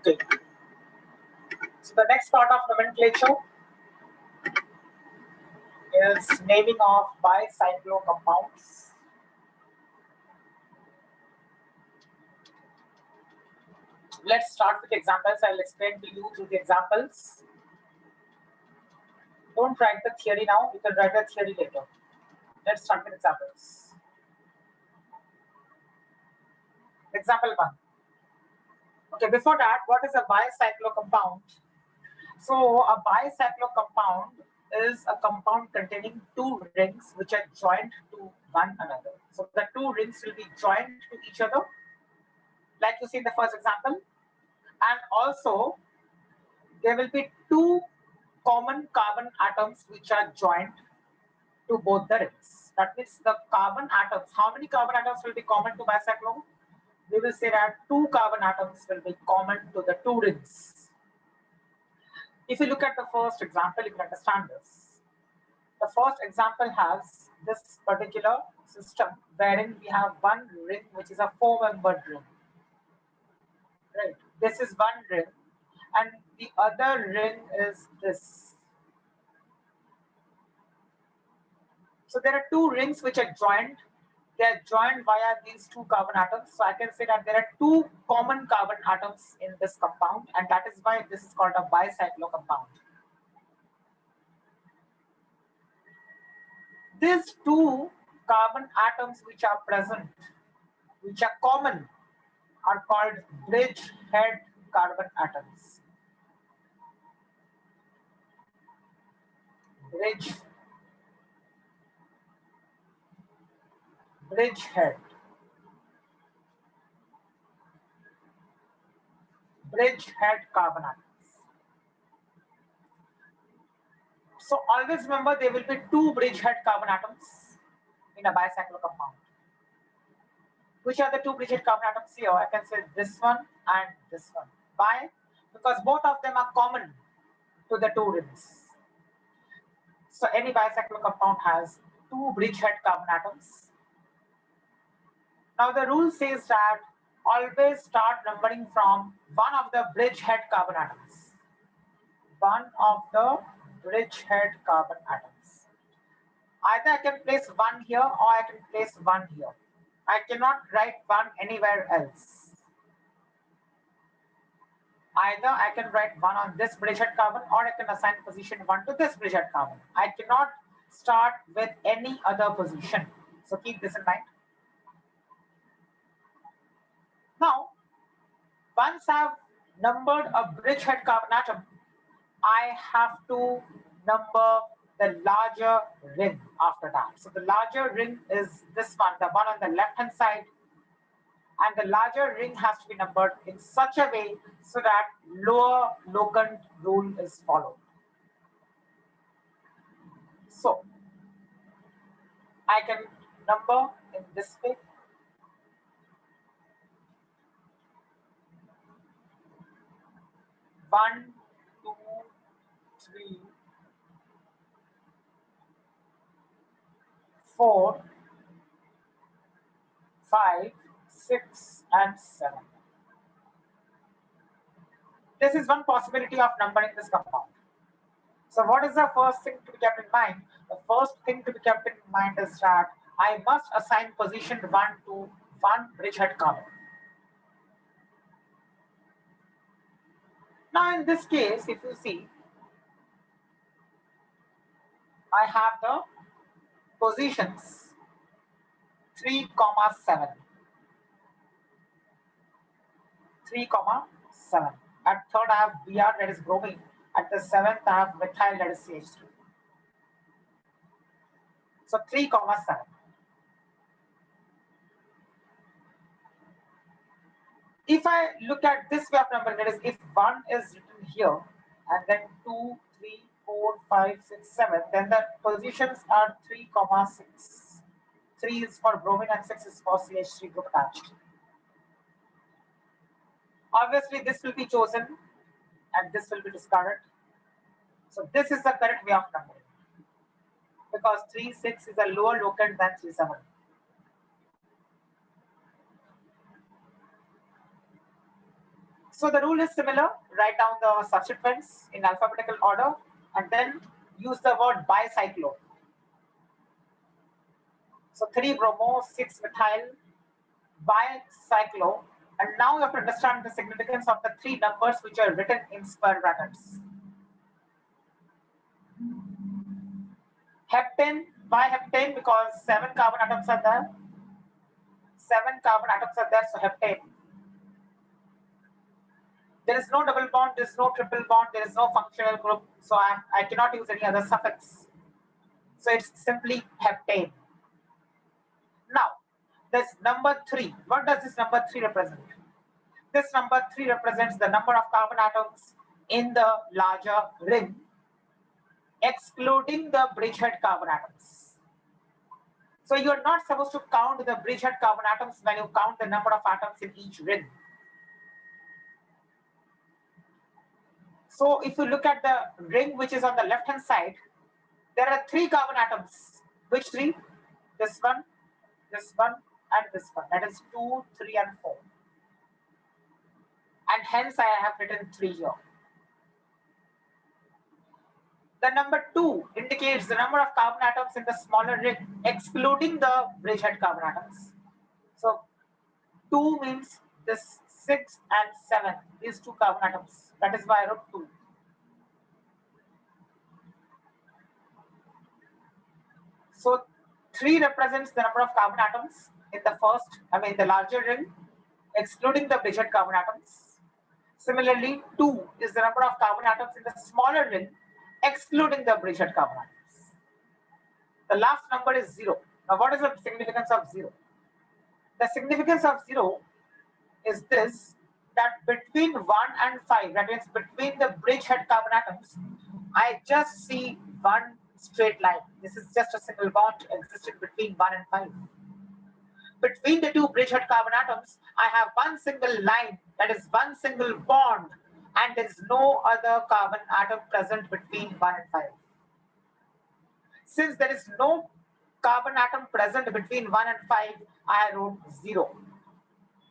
Okay. So the next part of nomenclature is naming of bicyclo compounds. Let's start with examples. I'll explain to you through the examples. Don't write the theory now. You can write the theory later. Let's start with examples. Example 1. Okay, before that, what is a bicyclo compound? So a bicyclo compound is a compound containing two rings which are joined to one another. So the two rings will be joined to each other, like you see in the first example. And also, there will be two common carbon atoms which are joined to both the rings. That means the carbon atoms, how many carbon atoms will be common to bicyclo? We will say that two carbon atoms will be common to the two rings. If you look at the first example, you can understand this. The first example has this particular system wherein we have one ring which is a four-membered ring. Right. This is one ring and the other ring is this. So there are two rings which are joined. They are joined via these two carbon atoms. So I can say that there are two common carbon atoms in this compound, and that is why this is called a bicyclo compound. These two carbon atoms which are present, which are common, are called bridgehead carbon atoms. Bridgehead carbon atoms. So always remember there will be two bridgehead carbon atoms in a bicyclo compound. Which are the two bridgehead carbon atoms here? I can say this one and this one. Why? Because both of them are common to the two rings. So any bicyclo compound has two bridgehead carbon atoms. Now the rule says that always start numbering from one of the bridgehead carbon atoms. One of the bridgehead carbon atoms. Either I can place one here or I can place one here. I cannot write one anywhere else. Either I can write one on this bridgehead carbon or I can assign position 1 to this bridgehead carbon. I cannot start with any other position. So keep this in mind. Now, once I've numbered a bridgehead carbon atom, I have to number the larger ring after that. So the larger ring is this one, the one on the left hand side. And the larger ring has to be numbered in such a way so that lower locant rule is followed. So I can number in this way. One, two, three, 4, 5, 6, and 7. This is one possibility of numbering this compound. So what is the first thing to be kept in mind? The first thing to be kept in mind is that I must assign position 1 to one bridgehead carbon. Now in this case, if you see, I have the positions 3, 7. 3, 7. At third I have Br, that is bromine. At the seventh I have methyl, that is CH3. So 3, 7. If I look at this way of numbering, that is, if 1 is written here and then 2, 3, 4, 5, 6, 7, then the positions are 3, 6. 3 is for bromine and 6 is for CH3 group attached. Obviously, this will be chosen and this will be discarded. So this is the correct way of numbering because 3, 6 is a lower locant than 3, 7. So the rule is similar. Write down the substituents in alphabetical order and then use the word bicyclo. So 3-bromo, 6-methyl, bicyclo. And now you have to understand the significance of the three numbers which are written in square brackets. Heptane, why heptane? Because 7 carbon atoms are there. 7 carbon atoms are there, so heptane. There is no double bond, there is no triple bond, there is no functional group, so I cannot use any other suffix. So it's simply heptane. Now, this number 3, what does this number 3 represent? This number 3 represents the number of carbon atoms in the larger ring, excluding the bridgehead carbon atoms. So you are not supposed to count the bridgehead carbon atoms when you count the number of atoms in each ring. So if you look at the ring which is on the left hand side, there are 3 carbon atoms. Which 3? This one, and this one. That is 2, 3, and 4. And hence I have written 3 here. The number 2 indicates the number of carbon atoms in the smaller ring, excluding the bridgehead carbon atoms. So 2 means this 6 and 7, these 2 carbon atoms. That is why I wrote 2. So 3 represents the number of carbon atoms in the larger ring, excluding the bridgehead carbon atoms. Similarly, 2 is the number of carbon atoms in the smaller ring, excluding the bridgehead carbon atoms. The last number is 0. Now, what is the significance of 0? The significance of 0 is this, that between 1 and 5, that means between the bridgehead carbon atoms, I just see one straight line. This is just a single bond existing between 1 and 5. Between the 2 bridgehead carbon atoms, I have one single line, that is one single bond, and there is no other carbon atom present between 1 and 5. Since there is no carbon atom present between 1 and 5, I wrote 0.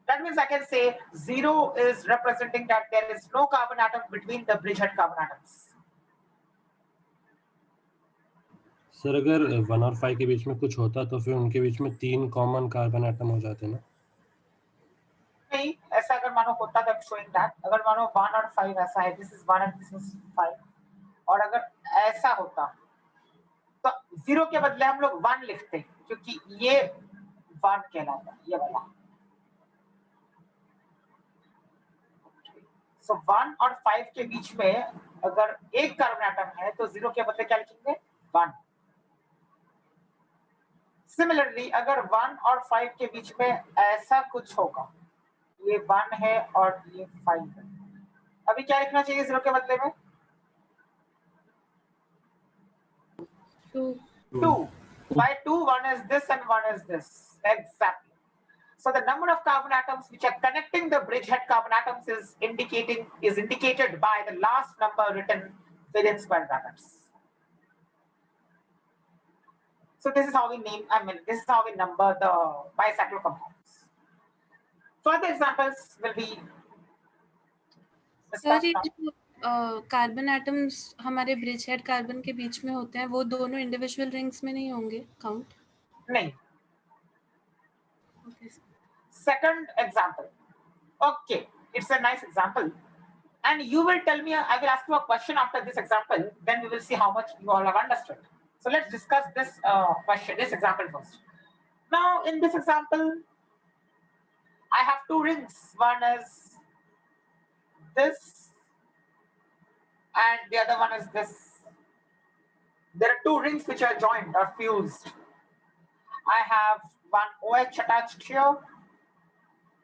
That means I can say 0 is representing that there is no carbon atom between the bridgehead carbon atoms. Sir अगर 1 और 5 के बीच में कुछ होता तो फिर उनके बीच में 3 कॉमन कार्बन एटम हो जाते ना? नहीं, ऐसा अगर मानो होता तो शोइंग दैट, अगर मानो 1 और 5 ऐसा है, this is 1 and this is 5, और अगर ऐसा होता तो 0 के बदले हम लोग 1 लिखते, क्योंकि ये 1 कहलाता है, ये वाला। सो 1 और 5 के बीच में अगर एक कार्बन एटम है तो 0 के बदले क्या लिखेंगे? 1। सिमिलरली अगर 1 और 5 के बीच में ऐसा कुछ होगा, ये 1 है और ये 5 है, अभी क्या लिखना चाहिए 0 के बदले में? 2. By 2, 1 is this and 1 is this. Exactly. So the number of carbon atoms which are connecting the bridgehead carbon atoms is indicated by the last number written within square brackets. So this is how we this is how we number the bicyclo compounds. Further examples will be discussed now. Carbon atoms हमारे bridgehead carbon के बीच में होते हैं, वो दोनों individual rings में नहीं होंगे काउंट? नहीं। Okay. Second example. Okay, it's a nice example. And you will tell me, I will ask you a question after this example, then we will see how much you all have understood. So let's discuss this this example first. Now, in this example, I have 2 rings. One is this, and the other one is this. There are 2 rings which are joined or fused. I have one OH attached here.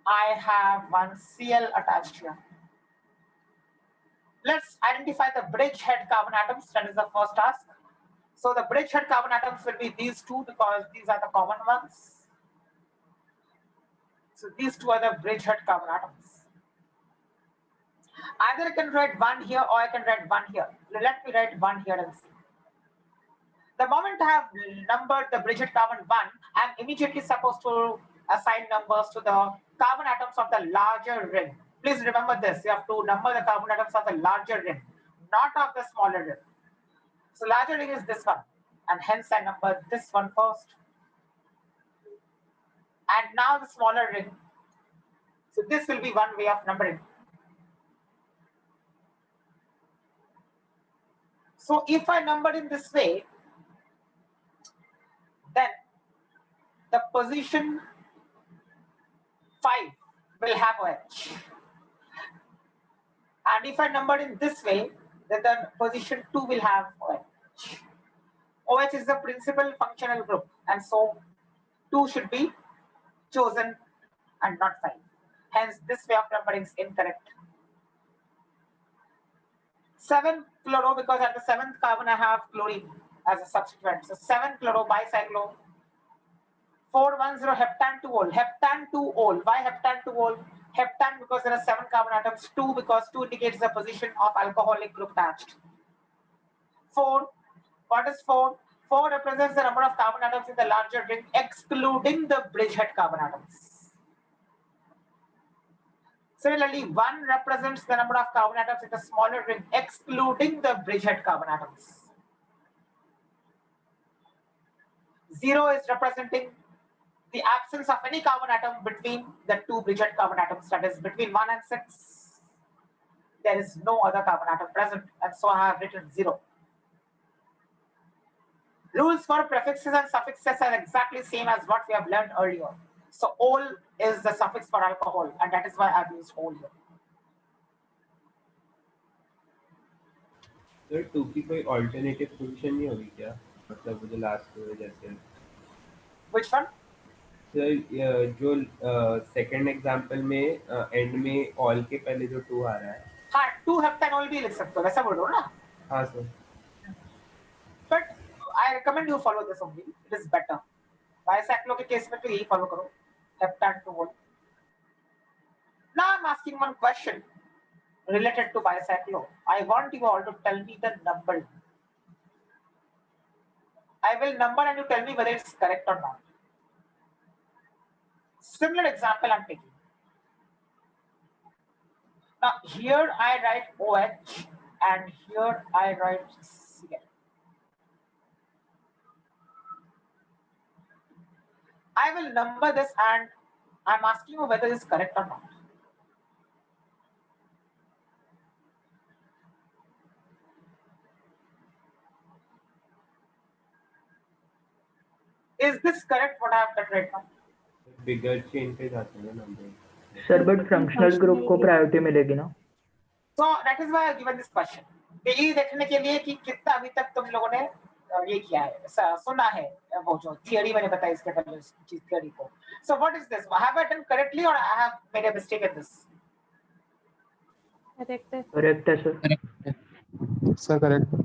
I have one Cl attached here. Let's identify the bridgehead carbon atoms. That is the first task. So the bridgehead carbon atoms will be these 2 because these are the common ones. So these 2 are the bridgehead carbon atoms. Either I can write 1 here or I can write 1 here. Let me write 1 here and see. The moment I have numbered the bridgehead carbon 1, I am immediately supposed to assign numbers to the carbon atoms of the larger ring. Please remember this. You have to number the carbon atoms of the larger ring, not of the smaller ring. So larger ring is this one, and hence I number this one first. And now the smaller ring. So this will be one way of numbering. So if I number in this way, then the position 5 will have OH. And if I number in this way, then the position 2 will have OH. OH is the principal functional group, and so 2 should be chosen and not 5. Hence, this way of numbering is incorrect. 7 chloro, because at the 7th carbon I have chlorine as a substituent. So 7 chloro bicyclo. 410 heptan 2-ol. Heptan 2-ol. Why heptan 2-ol? Heptan because there are 7 carbon atoms. 2 because 2 indicates the position of alcoholic group attached. 4. What is 4? 4 represents the number of carbon atoms in the larger ring, excluding the bridgehead carbon atoms. Similarly, 1 represents the number of carbon atoms in the smaller ring, excluding the bridgehead carbon atoms. 0 is representing the absence of any carbon atom between the 2 bridgehead carbon atoms, that is between 1 and 6. There is no other carbon atom present, and so I have written 0. Rules for prefixes and suffixes are exactly same as what we have learned earlier. So ol is the suffix for alcohol, and that is why I've used ol here. Sir 2 की कोई alternative position नहीं होगी क्या? मतलब वो जो last में जैसे Which one? सर जो सेकंड एग्जांपल में एंड में ऑल के पहले जो 2 आ रहा है, हाँ 2 हेप्टेनॉल भी लिख सकते हो, वैसा बोल रहे हो ना? हाँ sir. But I recommend you follow this only. It is better. Bicyclo के केस में तो यही follow करो. Heptan 2-ol. Now I'm asking one question related to bicyclo. I want you all to tell me the numbering. I will number and you tell me whether it's correct or not. Similar example I'm taking. Now here I write OH and here I write Cl. I will number this and I'm asking you whether it's correct or not. Is this correct what I have done right now? Bigger chain पे जाते हैं number. Sir but functional group को priority मिलेगी ना? So that is why I have given this question. ये देखने के लिए कि कितना अभी तक तुम लोगों ने ये किया है, सुना है वो जो थियरी मैंने बताई इसके पहले चीज थियरी को. So what is this? Have I done correctly or I have made a mistake in this? Correct है sir. Sir correct.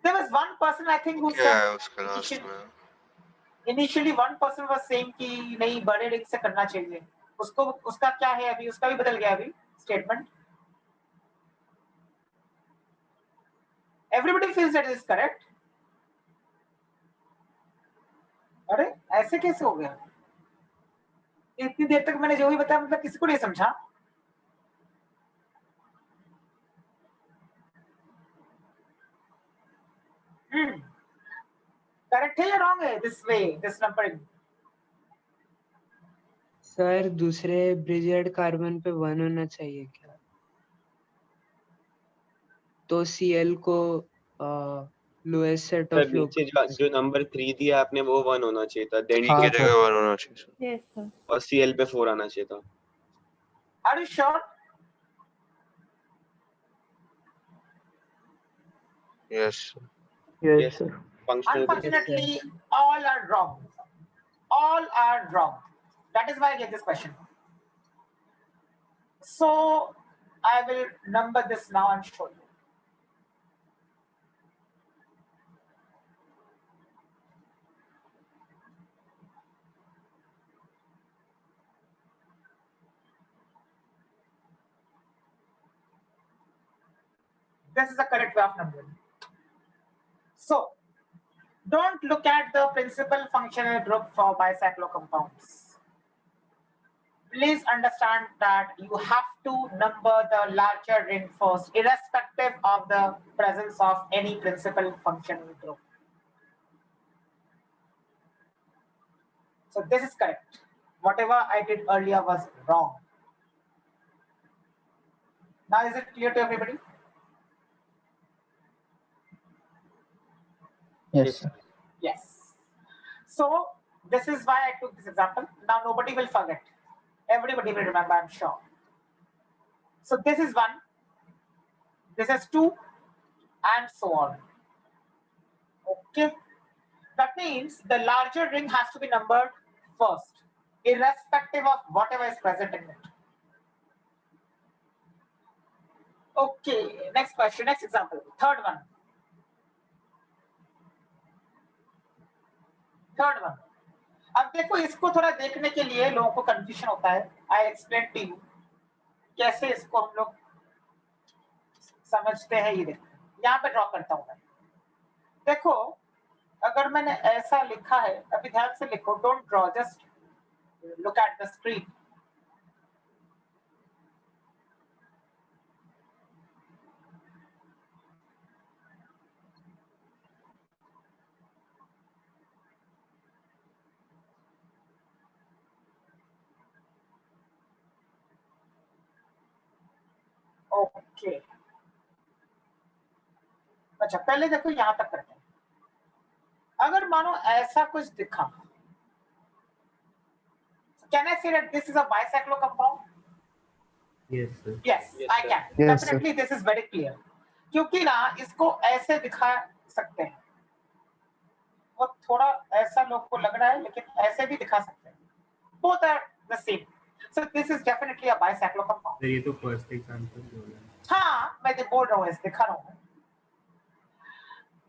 There was one person I think who क्या है उसका लास्ट said में? initially one person was saying कि नहीं बड़े ring से करना चाहिए. उसको उसका क्या है अभी, उसका भी बदल गया अभी statement. Everybody feels that it is correct. अरे ऐसे कैसे हो गया? इतनी देर तक मैंने जो भी बताया मतलब किसी को नहीं समझा. करेक्ट है या रॉन्ग है this way, this numbering? Sir दूसरे ब्रिजेड कार्बन पे 1 होना चाहिए क्या? तो Cl को लोएस्ट सेट सर ऑफ नीचे जो नंबर 3 दिया आपने वो 1 होना चाहिए था. देन ठीक है जगह 1 होना चाहिए. Yes sir. और Cl पे 4 आना चाहिए था. Are you sure? Yes. Yes sir. Functional Unfortunately, all are wrong. All are wrong. That is why I get this question. So I will number this now and show you. This is the correct way of numbering. So, don't look at the principal functional group for bicyclo compounds. please understand that you have to number the larger ring first, irrespective of the presence of any principal functional group. So this is correct. Whatever I did earlier was wrong. Now is it clear to everybody? Yes, sir. Yes. So this is why I took this example. Now nobody will forget. Everybody will remember, I'm sure. So this is 1, this is 2, and so on. Okay. That means the larger ring has to be numbered first, irrespective of whatever is present in it. Okay, next question, next example. Third one. अब देखो, इसको थोड़ा देखने के लिए लोगों को confusion होता है. आई एक्सप्लेन टू यू कैसे इसको हम लोग समझते हैं. ये देखो, यहाँ पे ड्रॉ करता हूँ मैं. देखो, अगर मैंने ऐसा लिखा है, अभी ध्यान से लिखो, don't draw, just look at the screen. Okay, अच्छा पहले देखो यहां तक करते हैं. अगर मानो ऐसा कुछ दिखा, can I say that this is a bicyclo compound? Yes, sir. Yes, I can. Yes, Definitely this is very clear. क्योंकि ना इसको ऐसे दिखा सकते हैं. वो थोड़ा ऐसा लोग को लग रहा है, लेकिन ऐसे भी दिखा सकते हैं. Both are the same. So this is definitely a bicyclo compound. Sir ये तो फर्स्ट एग्जांपल हो गया. हाँ, मैं तो बोल रहा हूँ, ऐसे दिखा रहा हूँ.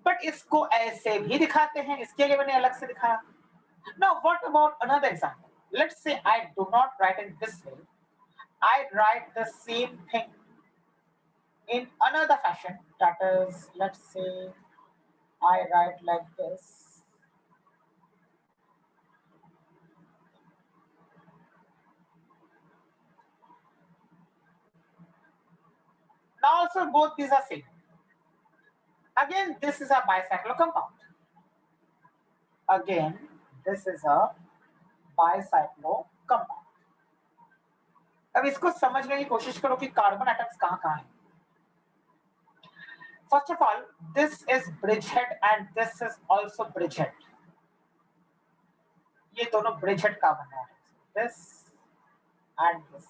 बट इसको ऐसे भी दिखाते हैं, इसके लिए मैंने अलग से दिखाया. Now what about another example? Let's say I do not write in this way. I write the same thing in another fashion. That is, let's say I write like this. Now also both these are same. Again, this is a bicyclo compound. Again, this is a bicyclo compound. अब इसको समझने की कोशिश करो कि carbon atoms कहाँ हैं. First of all, this is bridgehead and this is also bridgehead. ये दोनों bridgehead कार्बन है. This and this.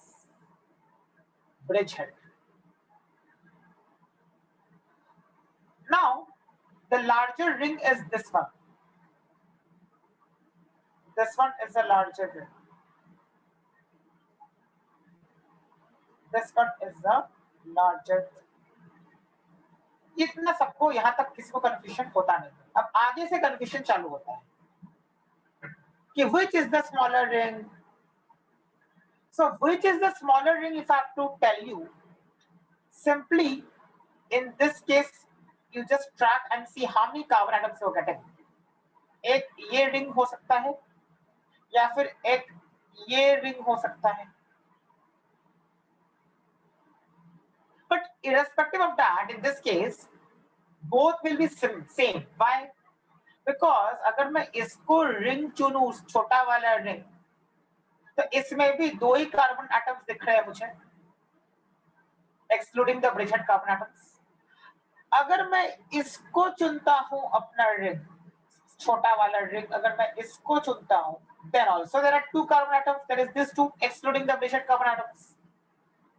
Bridgehead. Now, the larger ring is this one. This one is a larger ring. This one is the larger ring. इतना सबको यहाँ तक किसी को confusion होता नहीं. अब आगे से कंफ्यूजन चालू होता है कि which is the smaller ring. So which is the smaller ring? If I have to tell you, simply in this case you just track and see how many carbon atoms you're getting. एक ये ring हो सकता है या फिर एक ये ring हो सकता है. But irrespective of that, in this case, both will be same. Why? Because अगर मैं इसको रिंग चुनूं, छोटा वाला रिंग, तो इसमें भी 2 ही कार्बन एटम्स दिख रहे हैं मुझे, excluding the bridgehead carbon atoms. अगर मैं इसको चुनता हूं अपना रिंग, छोटा वाला रिंग, अगर मैं इसको चुनता हूं, then also there are 2 carbon atoms. There is this 2, excluding the bridgehead carbon atoms.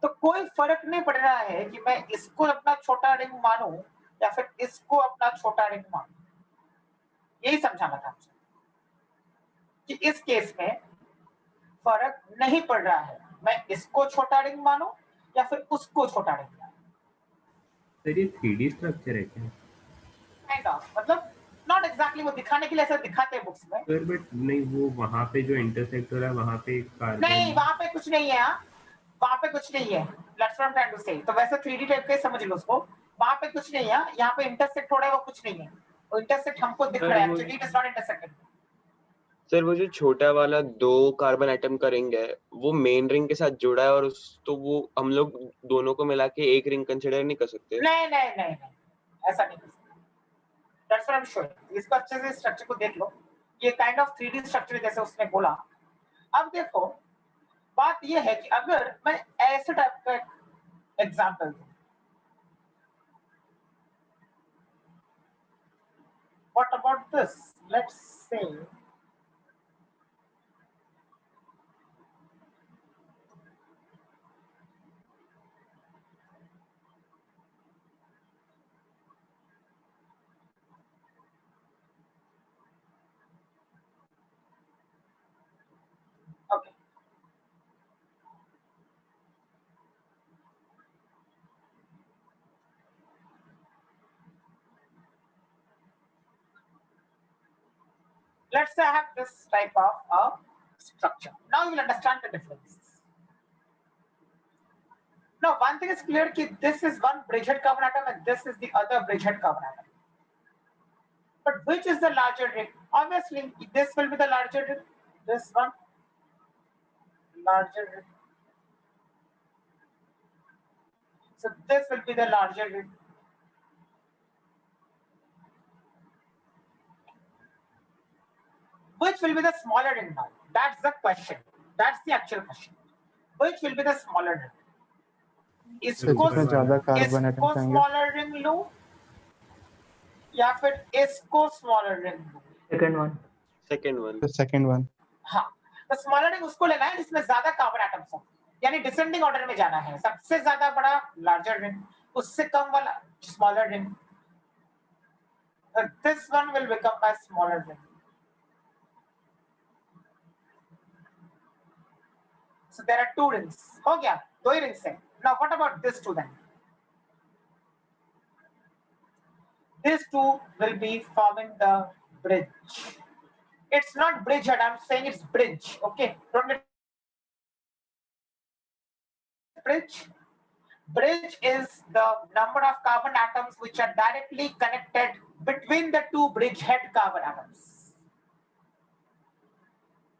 तो कोई फर्क नहीं पड़ रहा है कि मैं इसको अपना छोटा रिंग मानूं या फिर इसको अपना छोटा रिंग मानूं. यही समझाना था मुझे कि इस केस में फर्क नहीं पड़ रहा है, मैं इसको छोटा रिंग मानूं या फिर उसको छोटा रिंग मानूं. सर ये 3D स्ट्रक्चर है क्या? काइंड ऑफ, मतलब नॉट एग्जैक्टली वो दिखाने के लिए ऐसा दिखाते हैं बुक्स में. सर बट नहीं, वो वहां पे जो इंटरसेक्ट हो रहा है वहां पे कार्बन नहीं, वहां पे कुछ नहीं है. वहां पे कुछ नहीं है. Let's what I am trying to say. तो वैसे 3D टाइप के समझ लो उसको. वहां पे कुछ नहीं है. यहाँ पे इंटरसेक्ट हो रहा है, वो कुछ नहीं है. वो इंटरसेक्ट हमको दिख रहा है, actually it is not intersecting. Sir वो जो छोटा वाला 2 कार्बन एटम का रिंग है वो मेन रिंग के साथ जुड़ा है और तो वो हम लोग दोनों को मिला के एक रिंग कंसिडर नहीं कर सकते? नहीं नहीं नहीं नहीं, ऐसा नहीं कर सकते। That's what I am showing. इसको अच्छे से स्ट्रक्चर को देख लो, ये काइंड ऑफ 3D स्ट्रक्चर जैसे उसने बोला। अब देखो बात ये है कि अगर मैं ऐसे टाइप का एग्जांपल दूं, what about this? Let's say okay, let's say I have this type of a structure. Now you will understand the difference. Now one thing is clear that this is one bridgehead carbon atom and this is the other bridgehead carbon atom. But which is the larger ring? Obviously this will be the larger ring. This one larger ring. So this will be the larger ring. Which will be the smaller ring now? That's the question. That's the actual question. Which will be the smaller ring? इसको ज्यादा carbon atom चाहिए। Smaller ring लो या फिर इसको smaller ring लो? Second one. हाँ, तो स्मॉलर रिंग उसको लेना है जिसमें ज्यादा कार्बन एटम्स हो, यानी डिसेंडिंग ऑर्डर में जाना है। सबसे ज्यादा बड़ा लार्जर रिंग, उससे कम वाला smaller ring. This one will become my smaller ring. So there are 2 rings. हो गया, 2 ही rings हैं. Now what about this 2 then? These 2 will be forming the bridge. It's not bridgehead, I'm saying it's bridge. Okay, don't get bridge. Bridge is the number of carbon atoms which are directly connected between the 2 bridgehead carbon atoms.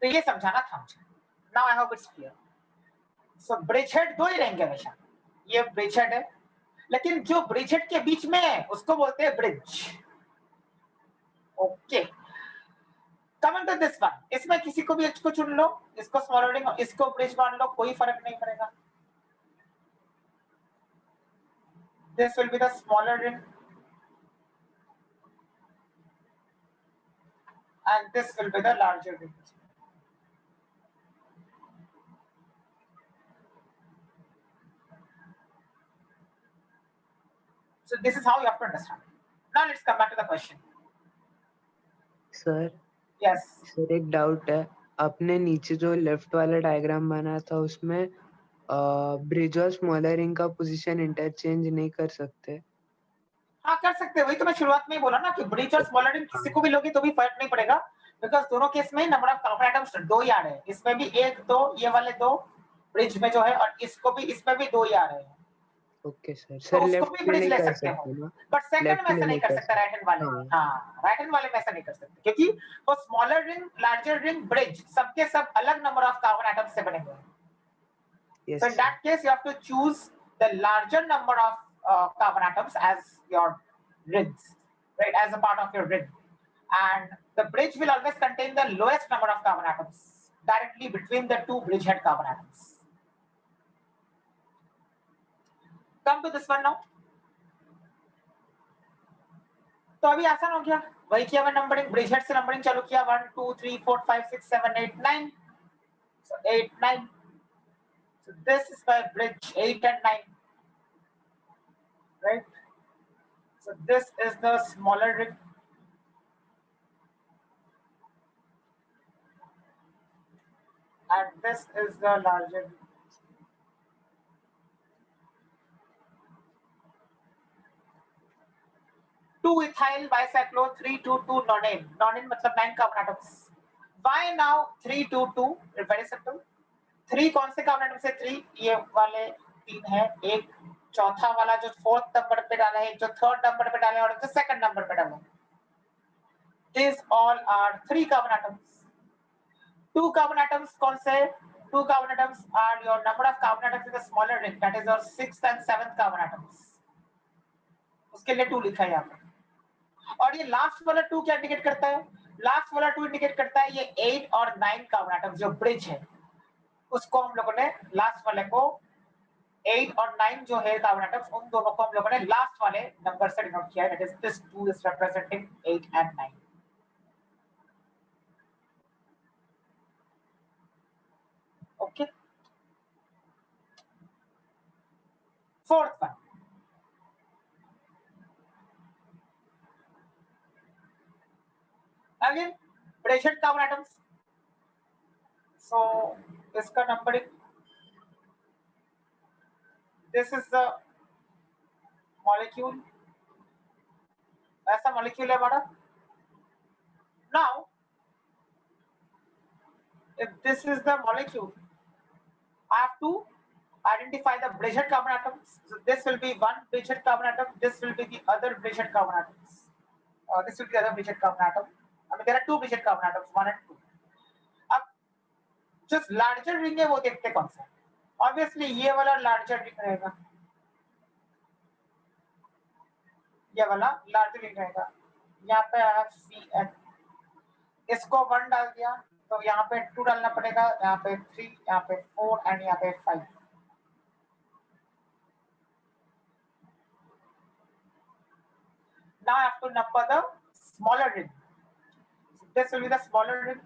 तो ये समझाना था मुझे. Now I hope it's clear. So bridgehead 2 ही रहेंगे हमेशा। ये bridgehead है, लेकिन जो ब्रिजहेड के बीच में है उसको बोलते हैं bridge. Okay, coming to this one, इसमें किसी को भी इसको चुन लो, इसको स्मॉलर रिंग और इसको ब्रिज मान लो, कोई फर्क नहीं पड़ेगा। This will be the smaller ring and this will be the larger ring. So this is how you have to understand. Now let's come back to the question. Sir Yes. Sir एक doubt है, आपने नीचे जो left वाला diagram बना था उसमें bridge और स्मॉलर रिंग का पोजीशन इंटरचेंज नहीं कर सकते? हाँ कर सकते हैं, वही तो मैं शुरुआत में ही बोला ना कि ब्रिज और स्मॉलर रिंग किसी को भी लोगे तो भी फर्क नहीं पड़ेगा, बिकॉज दोनों केस में नंबर ऑफ कार्बन एटम्स 2 ही आ रहे हैं। इसमें भी 1 2, ये वाले 2 ब्रिज में जो है, और इसको भी, इसमें भी 2 ही आ रहे हैं। Okay sir. तो सर उसको लेफ्ट भी में ब्रिज नहीं ले कर सकते हो, सकते ना? बट सेकंड लेफ्ट में ऐसा में नहीं कर सकते राइट हैंड वाले में। हाँ, राइट हैंड वाले में ऐसा नहीं कर सकते, क्योंकि वो smaller ring, larger ring, bridge सबके सब अलग नंबर ऑफ कार्बन एटम्स से बने हुए हैं। Yes, So in that case, you have to choose the larger number of carbon atoms as your rings, right? As a part of your ring, and the bridge will always contain the lowest number of carbon atoms directly between the 2 bridgehead carbon atoms. Come to this one now. तो अभी आसान हो गया, वही किया मैं numbering, bridgehead से numbering चालू किया, 1 2 3 4 5 6 7 8 9. So 8 9. So this is my bridge 8 and 9, right? So this is the smaller ring, and this is the larger ring. Two ethyl bicyclo 322 nonane. Nonane मतलब 9 carbon atoms. Why now 322? Very simple. 3 कौन से carbon atom से 3? ये वाले 3 है, एक चौथा वाला जो 4th नंबर पे डाला है, जो 3rd नंबर पे डाले और जो 2nd नंबर पे डाले। These all are 3 carbon atoms. 2 carbon atoms कौन से? 2 carbon atoms are your number of carbon atoms in the smaller ring, that is your 6th and 7th carbon atoms. उसके लिए 2 लिखा है यहाँ पे. और ये लास्ट वाला 2 क्या इंडिकेट करता है? लास्ट वाला 2 इंडिकेट करता है ये 8 और 9 कार्बन एटम जो ब्रिज है, उसको हम लोगों ने लास्ट वाले को 8 और 9 जो है कार्बन एटम्स, उन दोनों को हम लोगों ने लास्ट वाले नंबर से डिनोट किया है. That is this 2 is representing 8 and 9. Okay. Fourth one, again bridged carbon atoms. So इसका numbering, this is the molecule, ऐसा molecule है हमारा. Now if this is the molecule, I have to identify the bridged carbon atoms. So this will be one bridged carbon atom, this will be the other bridged carbon atoms, this will be the other bridged carbon atom. I mean there are 2 bridged carbon atoms, 1 and 2. अब जो larger ring है वो देखते कौन सा है. Obviously ये वाला लार्जर रिंग रहेगा, ये वाला लार्जर रिंग रहेगा. यहाँ पे है CN, इसको 1 डाल दिया तो यहाँ पे 2 डालना पड़ेगा, यहाँ पे 3, यहाँ पे 4 एंड यहाँ पे 5. Now I have to number the smaller ring. So this will be the smaller ring.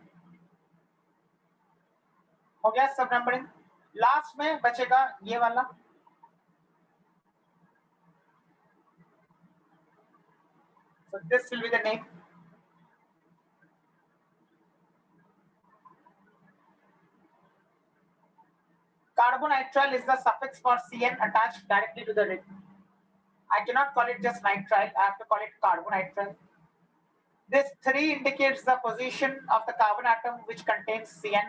हो गया सब नंबरिंग. लास्ट में बचेगा ये वाला. So this will be the name. Carbonitrile is the suffix for CN attached directly to the ring. I cannot call it just nitrile, I have to call it carbonitrile. This 3 indicates the position of the carbon atom which contains CN.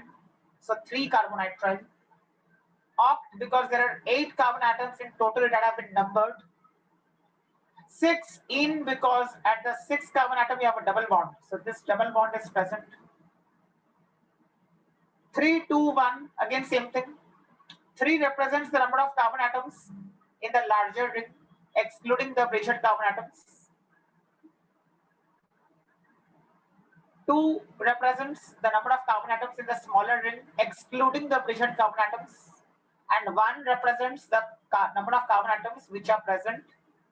So 3 carbonitrile. Oct because there are 8 carbon atoms in total that have been numbered. 6 in because at the 6th carbon atom you have a double bond. So this double bond is present. 3, 2, 1, again same thing. 3 represents the number of carbon atoms in the larger ring, excluding the bridged carbon atoms. 2 represents the number of carbon atoms in the smaller ring, excluding the bridged carbon atoms. And 1 represents the number of carbon atoms which are present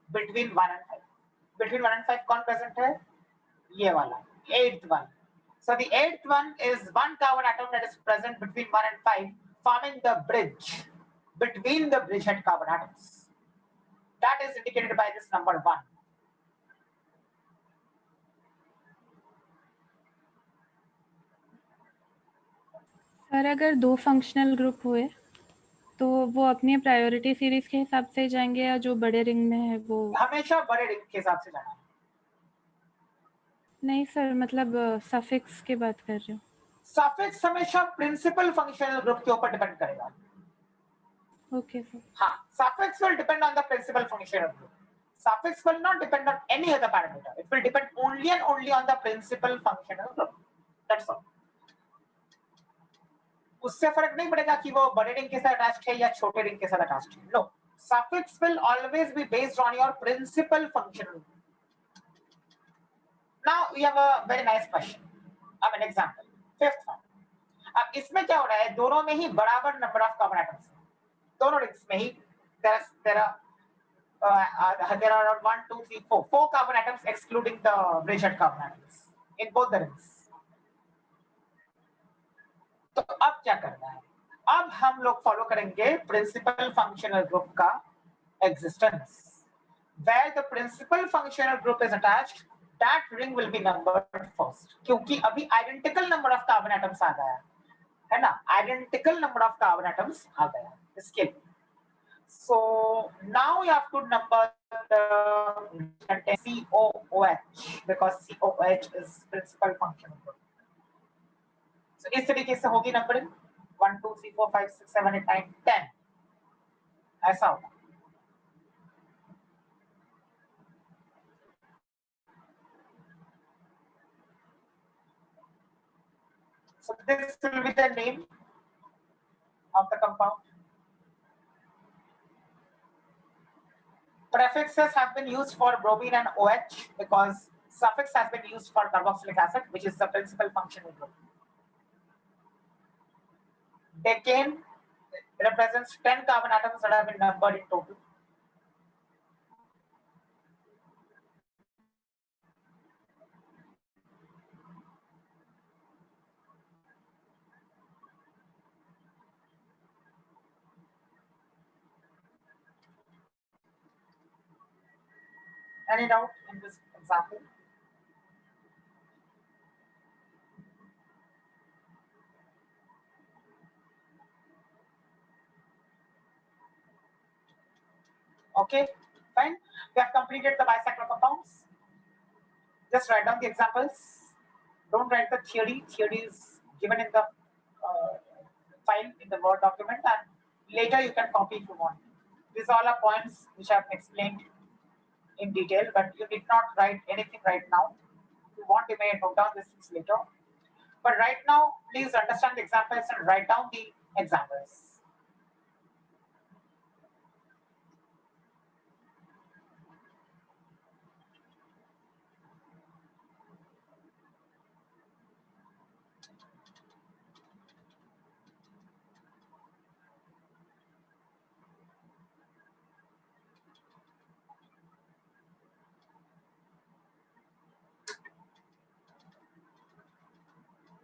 between 1 and 5. Between 1 and 5 कौन present है? ये वाला, 8th one. So the 8th one is 1 carbon atom that is present between 1 and 5, forming the bridge between the bridged carbon atoms. That is indicated by this number 1. Sir अगर 2 functional group हुए तो वो अपनी priority series के हिसाब से जाएंगे या जो बड़े रिंग में है वो? हमेशा बड़े रिंग के हिसाब से जाना है. नहीं सर, मतलब सफिक्स की बात कर रही हूँ. सफिक्स हमेशा प्रिंसिपल फंक्शनल ग्रुप के ऊपर डिपेंड करेगा. Okay sir. हाँ, suffix will depend on the principal functional group. Suffix will not depend on any other parameter. It will depend only and only on the principal functional group. That's all. उससे फर्क नहीं पड़ेगा कि वो बड़े ring के साथ अटैच्ड है या छोटे रिंग के साथ अटैच्ड है. No, suffix will always be based on your principal functional group. Now we have a very nice question. अब an example. 5th one. अब इसमें क्या हो रहा है? दोनों में ही बराबर नंबर ऑफ कार्बन एटम्स हैं. दोनों रिंग्स में ही there are 1, 2, 3, 4 carbon atoms excluding the bridged carbon atoms in both the rings. तो अब क्या करना है? अब हम लोग फॉलो करेंगे प्रिंसिपल फंक्शनल ग्रुप का existence. Where the principal functional group is attached, that ring will be numbered first. क्योंकि अभी identical number of carbon atoms आ गया है ना? Identical number of carbon atoms आ गया इसके लिए. So now you have to number the COOH because COOH is principal functional group. So इस तरीके से होगी नंबरिंग 1, 2, 3, 4, 5, 6, 7, 8, 9, 10 ऐसा होगा. So this will be the name of the compound. Prefixes have been used for bromine and OH because suffix has been used for carboxylic acid, which is the principal functional group. Decane represents 10 carbon atoms that have been numbered in total. Any doubt in this example? Okay, fine. We have completed the bicyclic compounds. Just write down the examples. Don't write the theory. Theory is given in the file in the Word document, and later you can copy if you want. These all are points which I have explained in detail, but you did not write anything right now. If you want, you may note down these things later. But right now, please understand the examples and write down the examples.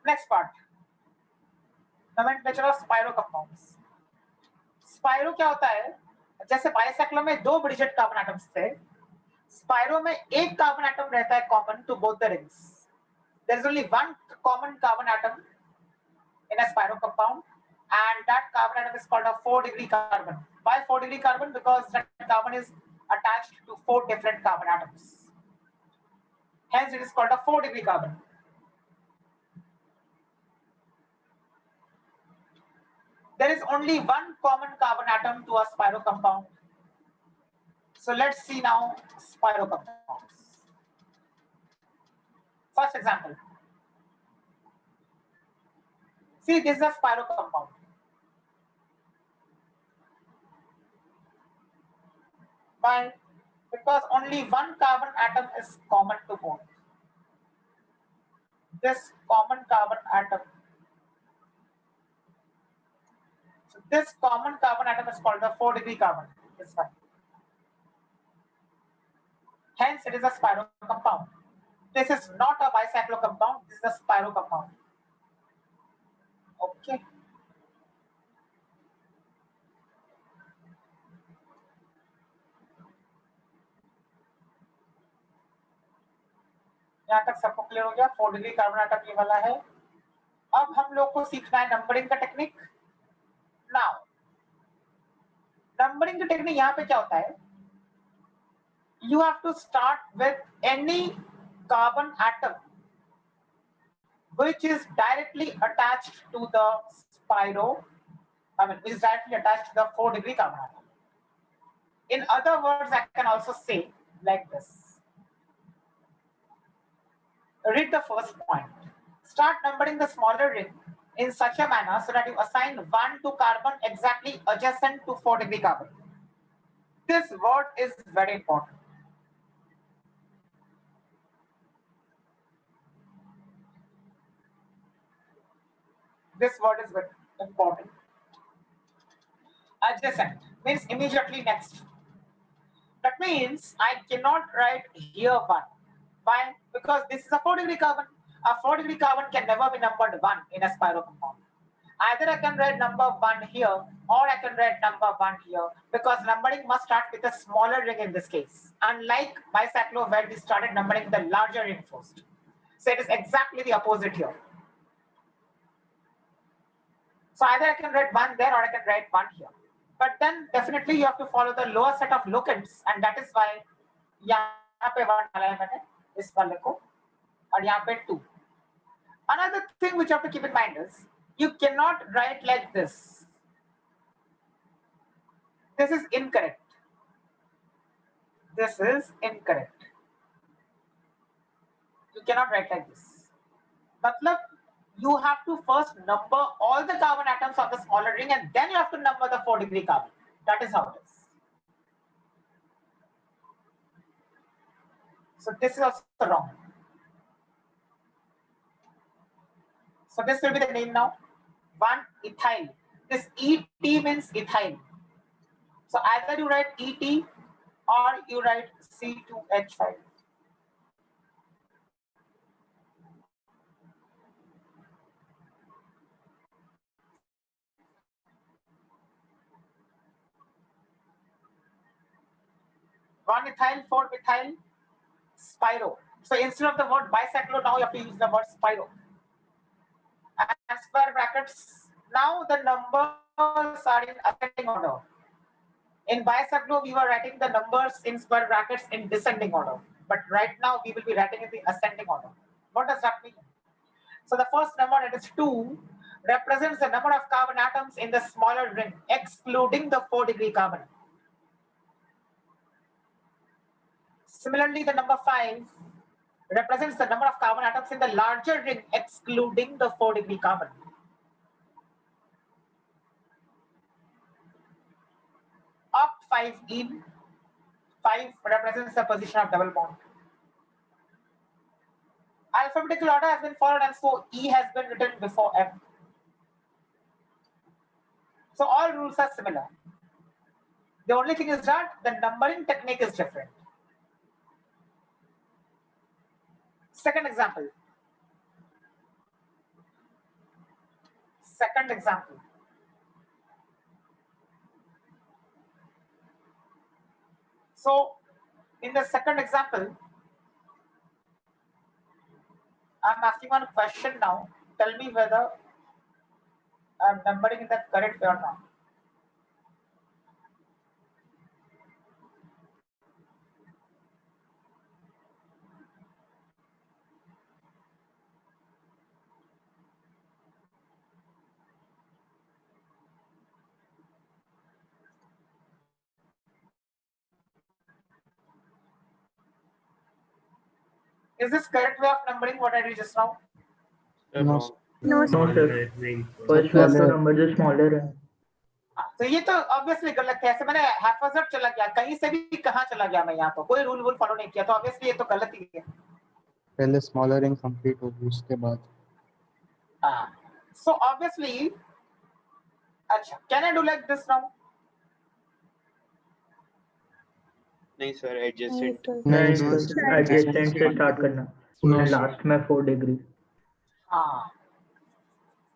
Next part, nomenclature of spiro compounds. Spiro क्या होता है? जैसे bicyclo में 2 bridged carbon atoms थे, spiro में एक carbon atom रहता है common to both the rings. There is only one common carbon atom in a spiro compound, and that carbon atom is called a 4-degree carbon. Why 4-degree carbon? Because that carbon is attached to 4 different carbon atoms. Hence, it is called a 4-degree carbon. There is only one common carbon atom to a spiro compound. So let's see now spiro compounds. First example. See, this is a spiro compound. Why? Because only one carbon atom is common to both. This common carbon atom. So this common carbon atom is called the 4-degree carbon. This one. Hence, it is a spiro compound. This is not a bicyclo compound. This is a spiro compound. Okay. यहाँ तक सबको clear हो गया. 4-degree carbon atom ये वाला है. अब हम लोग को सीखना है नंबरिंग का टेक्निक. नाउ नंबरिंग की टेक्निक यहाँ पे क्या होता है? You have to start with any carbon atom which is directly attached to the spiro. Is directly attached to the 4-degree carbon atom. In other words, I can also say like this. Read the first point. Start numbering the smaller ring in such a manner so that you assign 1 to carbon exactly adjacent to 4-degree carbon. This word is very important. This word is very important. Adjacent means immediately next. That means I cannot write here 1. Why? Because this is a 4-degree carbon. A 4-degree carbon can never be numbered 1 in a spiro compound. Either I can write number 1 here or I can write number 1 here, because numbering must start with a smaller ring in this case. Unlike bicyclo where we started numbering the larger ring first. So it is exactly the opposite here. So either I can write 1 there or I can write 1 here. But then definitely you have to follow the lower set of locants, and that is why यहाँ पे 1 डाला है मैंने इस वाले को और यहाँ पे 2. Another thing which you have to keep in mind is you cannot write like this. This is incorrect. This is incorrect. You cannot write like this. मतलब you have to first number all the carbon atoms of the smaller ring, and then you have to number the 4-degree carbon. That is how it is. So this is also wrong. So this will be the name now. 1-ethyl. This ET means ethyl. So either you write ET or you write C2H5. One ethyl, 4-methyl, spiro. So instead of the word bicyclo, now you have to use the word spiro. And square brackets. Now the numbers are in ascending order. In bicyclo, we were writing the numbers in square brackets in descending order. But right now, we will be writing in the ascending order. What does that mean? So the first number, that is 2, represents the number of carbon atoms in the smaller ring, excluding the 4-degree carbon. Similarly, the number 5 represents the number of carbon atoms in the larger ring, excluding the 4-degree carbon. Oct 5 in 5 represents the position of double bond. Alphabetical order has been followed, and so E has been written before M. So all rules are similar. The only thing is that the numbering technique is different. Second example. So in the second example, I'm asking one question now. Tell me whether I'm numbering in the correct way or not. Is this correct way of numbering what I did just now? No, No, sir. First we have to number the smaller ring. तो ये तो obviously गलत है. ऐसे मैंने हैफाजत चला गया, कहीं से भी कहाँ चला गया मैं, यहाँ तो कोई रूल फॉलो नहीं किया, तो ऑब्वियसली ये तो गलत ही है. पहले स्मॉलर रिंग कंप्लीट होगी उसके बाद. So obviously, अच्छा, can I do like this now? नहीं सर, एडजेसेंट. नहीं सर, एडजेसेंट से स्टार्ट करना. लास्ट में 4 डिग्री. हाँ.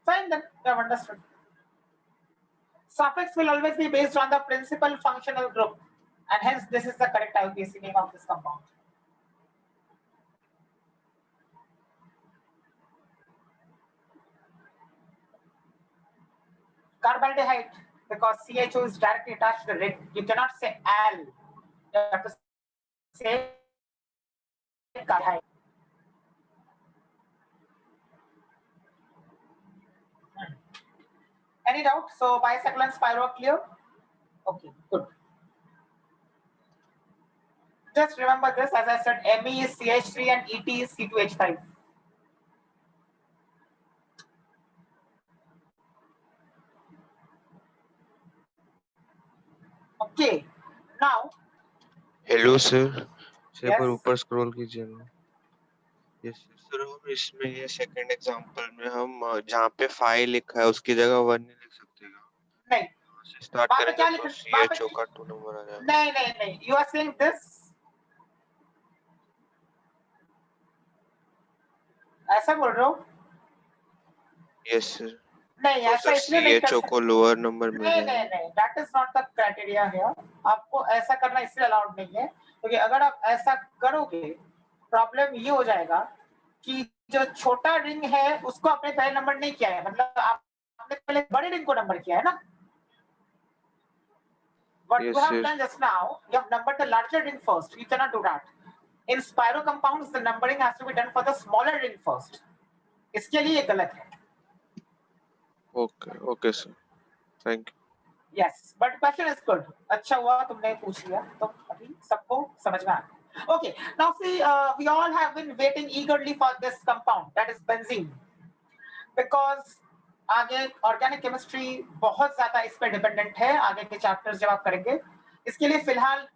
Fine then, you have understood. Suffix will always be based on the principal functional group, and hence this is the correct IUPAC name of this compound. Carbaldehyde, because CHO is directly attached to the ring. You cannot say al. You have to say carbaldehyde. Any doubt? So bicycle and spiro clear? Okay, good. Just remember this, as I said, Me is CH3 and ET is C2H5. Okay, now. Hello sir. Yes. पर ऊपर scroll कीजिए ना. Yes sir. हम इसमें ये second example में हम जहाँ पे 5 लिखा है उसकी जगह 1 नहीं लिख सकते क्या? नहीं. स्टार्ट करेंगे तो CHO का 2 नंबर आ जाएगा. नहीं. You are saying this. ऐसा बोल रहे हो? Yes sir. नहीं, ऐसा इसलिए नहीं कर CHO को लोअर नंबर मिल जाएगा. नहीं. That is not the criteria here. आपको ऐसा करना इसलिए अलाउड नहीं है क्योंकि अगर आप ऐसा करोगे, प्रॉब्लम ये हो जाएगा कि जो छोटा रिंग है उसको आपने पहले नंबर नहीं किया है, मतलब आपने पहले बड़े रिंग को नंबर किया है ना. What you have done just now, you have numbered the larger ring first. You cannot do that. In spiro compounds, the numbering has to be done for the smaller ring first. इसके लिए ये गलत है. Okay sir. Thank you. Yes, but question is good. अच्छा हुआ तुमने पूछ लिया, तो अभी सबको समझ में आ गया. Okay, now see, we all have been waiting eagerly for this compound, that is benzene. Because आगे ऑर्गेनिक केमिस्ट्री बहुत ज्यादा इस पे डिपेंडेंट है आगे के चैप्टर्स जब आप करेंगे. इसके लिए फिलहाल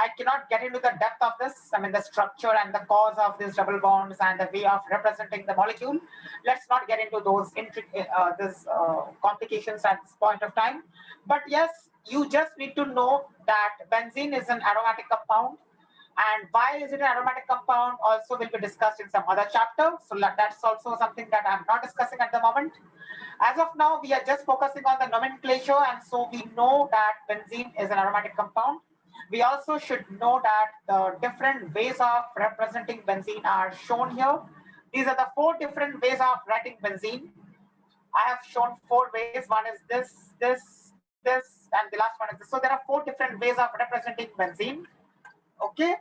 I cannot get into the depth of this. I mean, the structure and the cause of these double bonds and the way of representing the molecule. Let's not get into those complications at this point of time. But yes, you just need to know that benzene is an aromatic compound. And why is it an aromatic compound also will be discussed in some other chapter. So that's also something that I'm not discussing at the moment. As of now, we are just focusing on the nomenclature. And so we know that benzene is an aromatic compound. We also should know that the different ways of representing benzene are shown here. These are the 4 different ways of writing benzene. I have shown 4 ways. One is this, and the last one is this. So there are 4 different ways of representing benzene. Okay.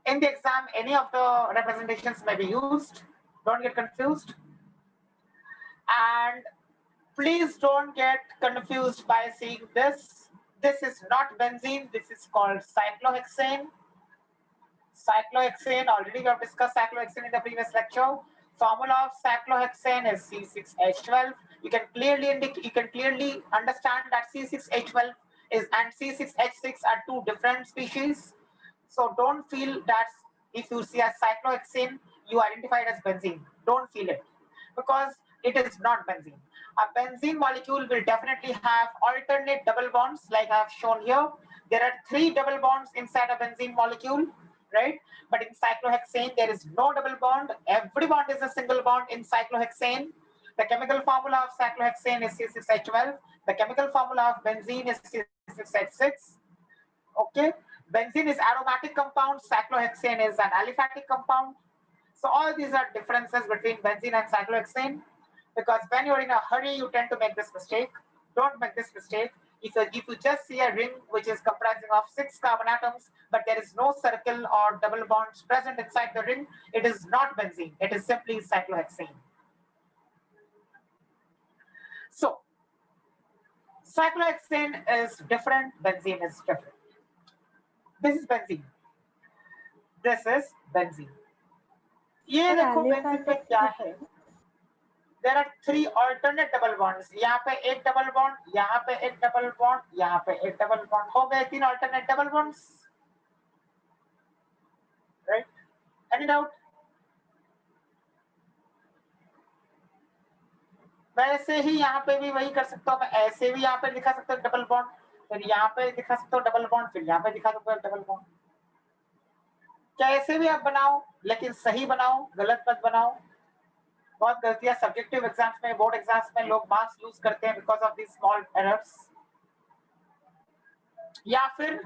In the exam, any of the representations may be used. Don't get confused. And please don't get confused by seeing this. This is not benzene. This is called cyclohexane. Cyclohexane, already we have discussed cyclohexane in the previous lecture. Formula of cyclohexane is C6H12. You can clearly understand that C6H12 and C6H6 are 2 different species. So don't feel that if you see a cyclohexane, you identify it as benzene. Don't feel it, because it is not benzene. A benzene molecule will definitely have alternate double bonds, like I have shown here. There are 3 double bonds inside a benzene molecule, right? But in cyclohexane, there is no double bond. Every bond is a single bond in cyclohexane. The chemical formula of cyclohexane is C6H12. The chemical formula of benzene is C6H6. Okay. Benzene is aromatic compound. Cyclohexane is an aliphatic compound. So all these are differences between benzene and cyclohexane. Because when you're in a hurry, you tend to make this mistake. Don't make this mistake. If you just see a ring which is comprising of 6 carbon atoms, but there is no circle or double bonds present inside the ring, it is not benzene. It is simply cyclohexane. So, cyclohexane is different, benzene is different. This is benzene. This is benzene. ये देखो benzene में क्या है? There are 3 alternate double bonds. यहाँ पे एक double bond, यहाँ पे एक double bond, यहाँ पे एक double bond. हो गए 3 alternate double bonds. Right? Any doubt? वैसे ही यहाँ पे भी वही कर सकता हूँ मैं. ऐसे भी यहाँ पे दिखा सकता हूँ double bond. फिर यहाँ पे दिखा सकता हूँ double bond. फिर यहाँ पे दिखा सकता हूँ double bond. कैसे भी आप बनाओ, लेकिन सही बनाओ, गलत मत बनाओ. बहुत गलतियां सब्जेक्टिव एग्जाम्स में, बोर्ड एग्जाम्स में लोग मार्क्स लूज करते हैं because of this small errors. या फिर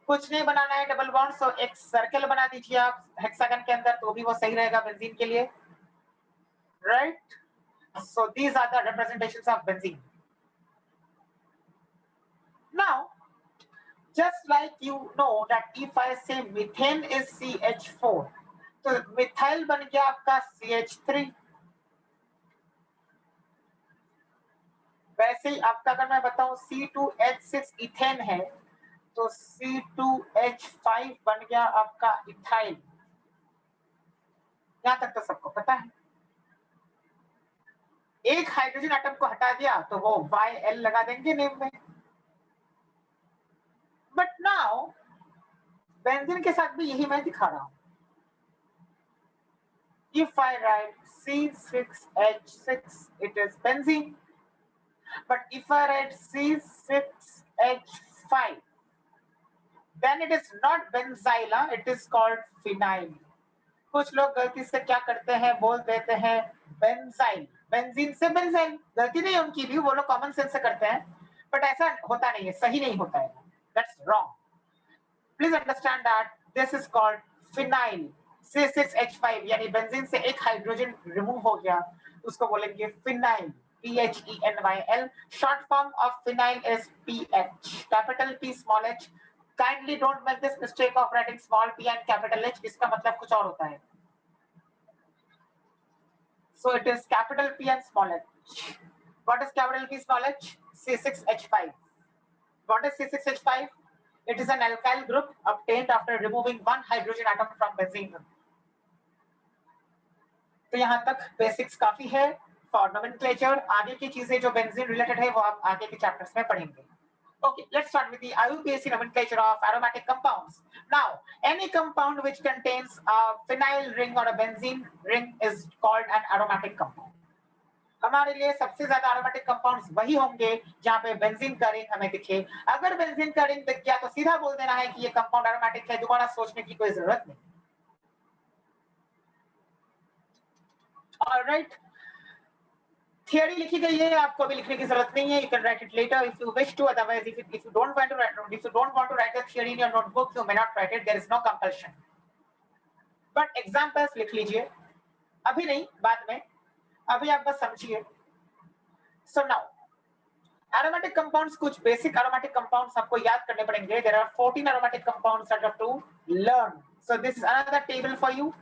कुछ नहीं बनाना है डबल बॉन्ड, सो एक सर्कल बना दीजिए आप हेक्सागन के अंदर, तो भी वो सही रहेगा बेंजीन के लिए. Right. So these are the representations of benzene. Now just like you know that if I say methane is CH4, तो मिथाइल बन गया आपका CH3. वैसे ही आपका अगर मैं बताऊं C2H6 इथेन है, तो C2H5 बन गया आपका इथाइल. यहां तक तो सबको पता है. एक हाइड्रोजन एटम को हटा दिया तो वो YL लगा देंगे नेम में. बट नाउ बेंजीन के साथ भी यही मैं दिखा रहा हूं. If I write C6H6, it is benzene. But if I write C6H5, then it is not benzyl, it is called phenyl. कुछ लोग गलती से क्या करते हैं, बोल देते हैं बेंजाइल, बेंजीन से बेंजाइल. गलती नहीं उनकी भी, वो लोग कॉमन सेंस से करते हैं, बट ऐसा होता नहीं है, सही नहीं होता है. That's wrong. Please understand that this is called phenyl. C6H5 यानी बेंजीन से एक हाइड्रोजन रिमूव हो गया, उसको बोलेंगे phenyl. PHENYL. Short form of phenyl is PH. Capital P, small h. Kindly don't make this mistake of writing small p and capital H. इसका मतलब कुछ और होता है. So it is capital P and small h. What is capital P, small h? C6H5. What is C6H5? It is an alkyl group obtained after removing one hydrogen atom from benzene. तो यहाँ तक basics काफी है. For nomenclature आगे की चीजें जो benzene related है वो आप आगे के चैप्टर्स में पढ़ेंगे. Okay, let's start with the IUPAC nomenclature of aromatic compounds. Now, any compound which contains a phenyl ring or a benzene ring is called an aromatic compound. हमारे लिए सबसे ज्यादा aromatic compounds वही होंगे जहाँ पे बेंजीन का रिंग हमें दिखे. अगर बेंजीन का रिंग दिख गया तो सीधा बोल देना है कि ये कंपाउंड aromatic है, दोबारा सोचने की कोई जरूरत नहीं. Alright. थियरी लिखी गई है, आपको अभी लिखने की जरूरत नहीं है. You can write it later if you wish to. Otherwise, if you don't want to write the theory in your notebook, you may not write it. There is no compulsion. But examples लिख लीजिए. अभी नहीं, बाद में. अभी आप बस समझिए. So now, aromatic compounds, कुछ basic aromatic compounds आपको याद करने पड़ेंगे. There are 14 aromatic compounds that you have to learn. So this is another table for you.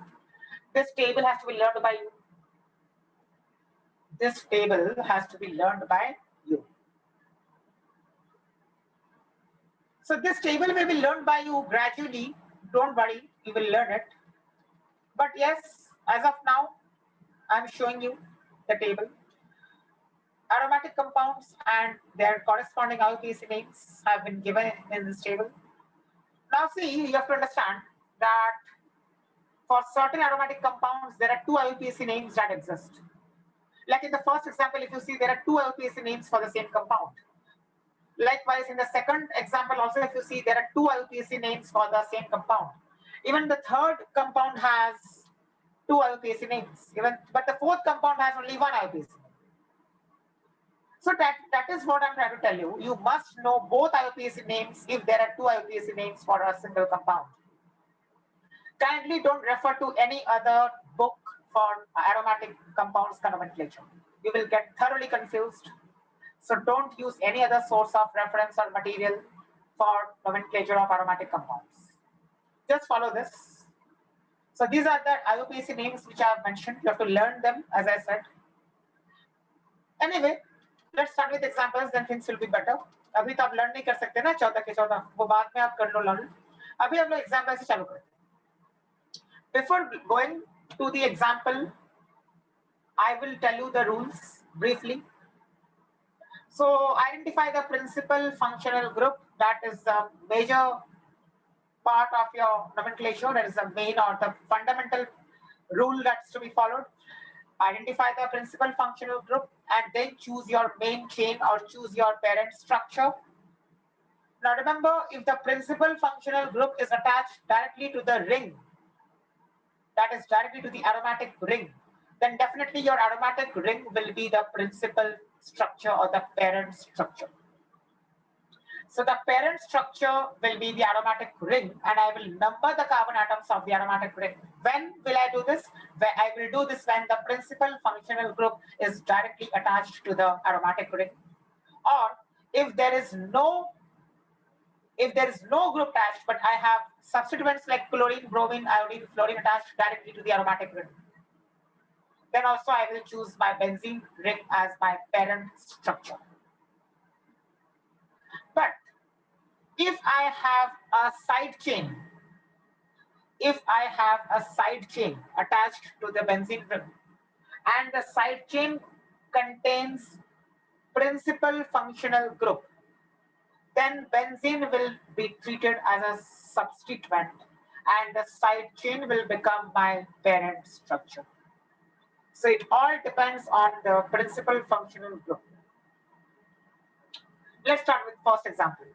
This table has to be learned by you. This table has to be learned by you. So this table will be learned by you gradually. Don't worry, you will learn it. But yes, as of now, I'm showing you the table. Aromatic compounds and their corresponding IUPAC names have been given in this table. Now see, you have to understand that for certain aromatic compounds, there are two IUPAC names that exist. Like in the first example, if you see, there are two IUPAC names for the same compound. Likewise, in the second example also, if you see, there are two IUPAC names for the same compound. Even the third compound has two IUPAC names. But the fourth compound has only one IUPAC name. So that is what I'm trying to tell you. You must know both IUPAC names if there are two IUPAC names for a single compound. Kindly don't refer to any other book for aromatic compounds nomenclature. You will get thoroughly confused. So don't use any other source of reference or material for nomenclature of aromatic compounds. Just follow this. So these are the IUPAC names which I have mentioned. You have to learn them, as I said. Anyway, let's start with examples, then things will be better. अभी तो आप learn नहीं कर सकते ना 14 के 14, वो बाद में आप कर लो learn. अभी हम लोग example से चालू करें. Before going to the example, I will tell you the rules briefly. So identify the principal functional group. That is the major part of your nomenclature. That is the main or the fundamental rule that's to be followed. Identify the principal functional group and then choose your main chain or choose your parent structure. Now remember, if the principal functional group is attached directly to the ring, that is directly to the aromatic ring, then definitely your aromatic ring will be the principal structure or the parent structure. So the parent structure will be the aromatic ring, and I will number the carbon atoms of the aromatic ring. When will I do this? I will do this when the principal functional group is directly attached to the aromatic ring, or if there is no group attached, but I have substituents like chlorine, bromine, iodine, fluorine attached directly to the aromatic ring, then also I will choose my benzene ring as my parent structure. But if I have a side chain, attached to the benzene ring, and the side chain contains principal functional group, then benzene will be treated as a substituent and the side chain will become my parent structure. So it all depends on the principal functional group. Let's start with first example.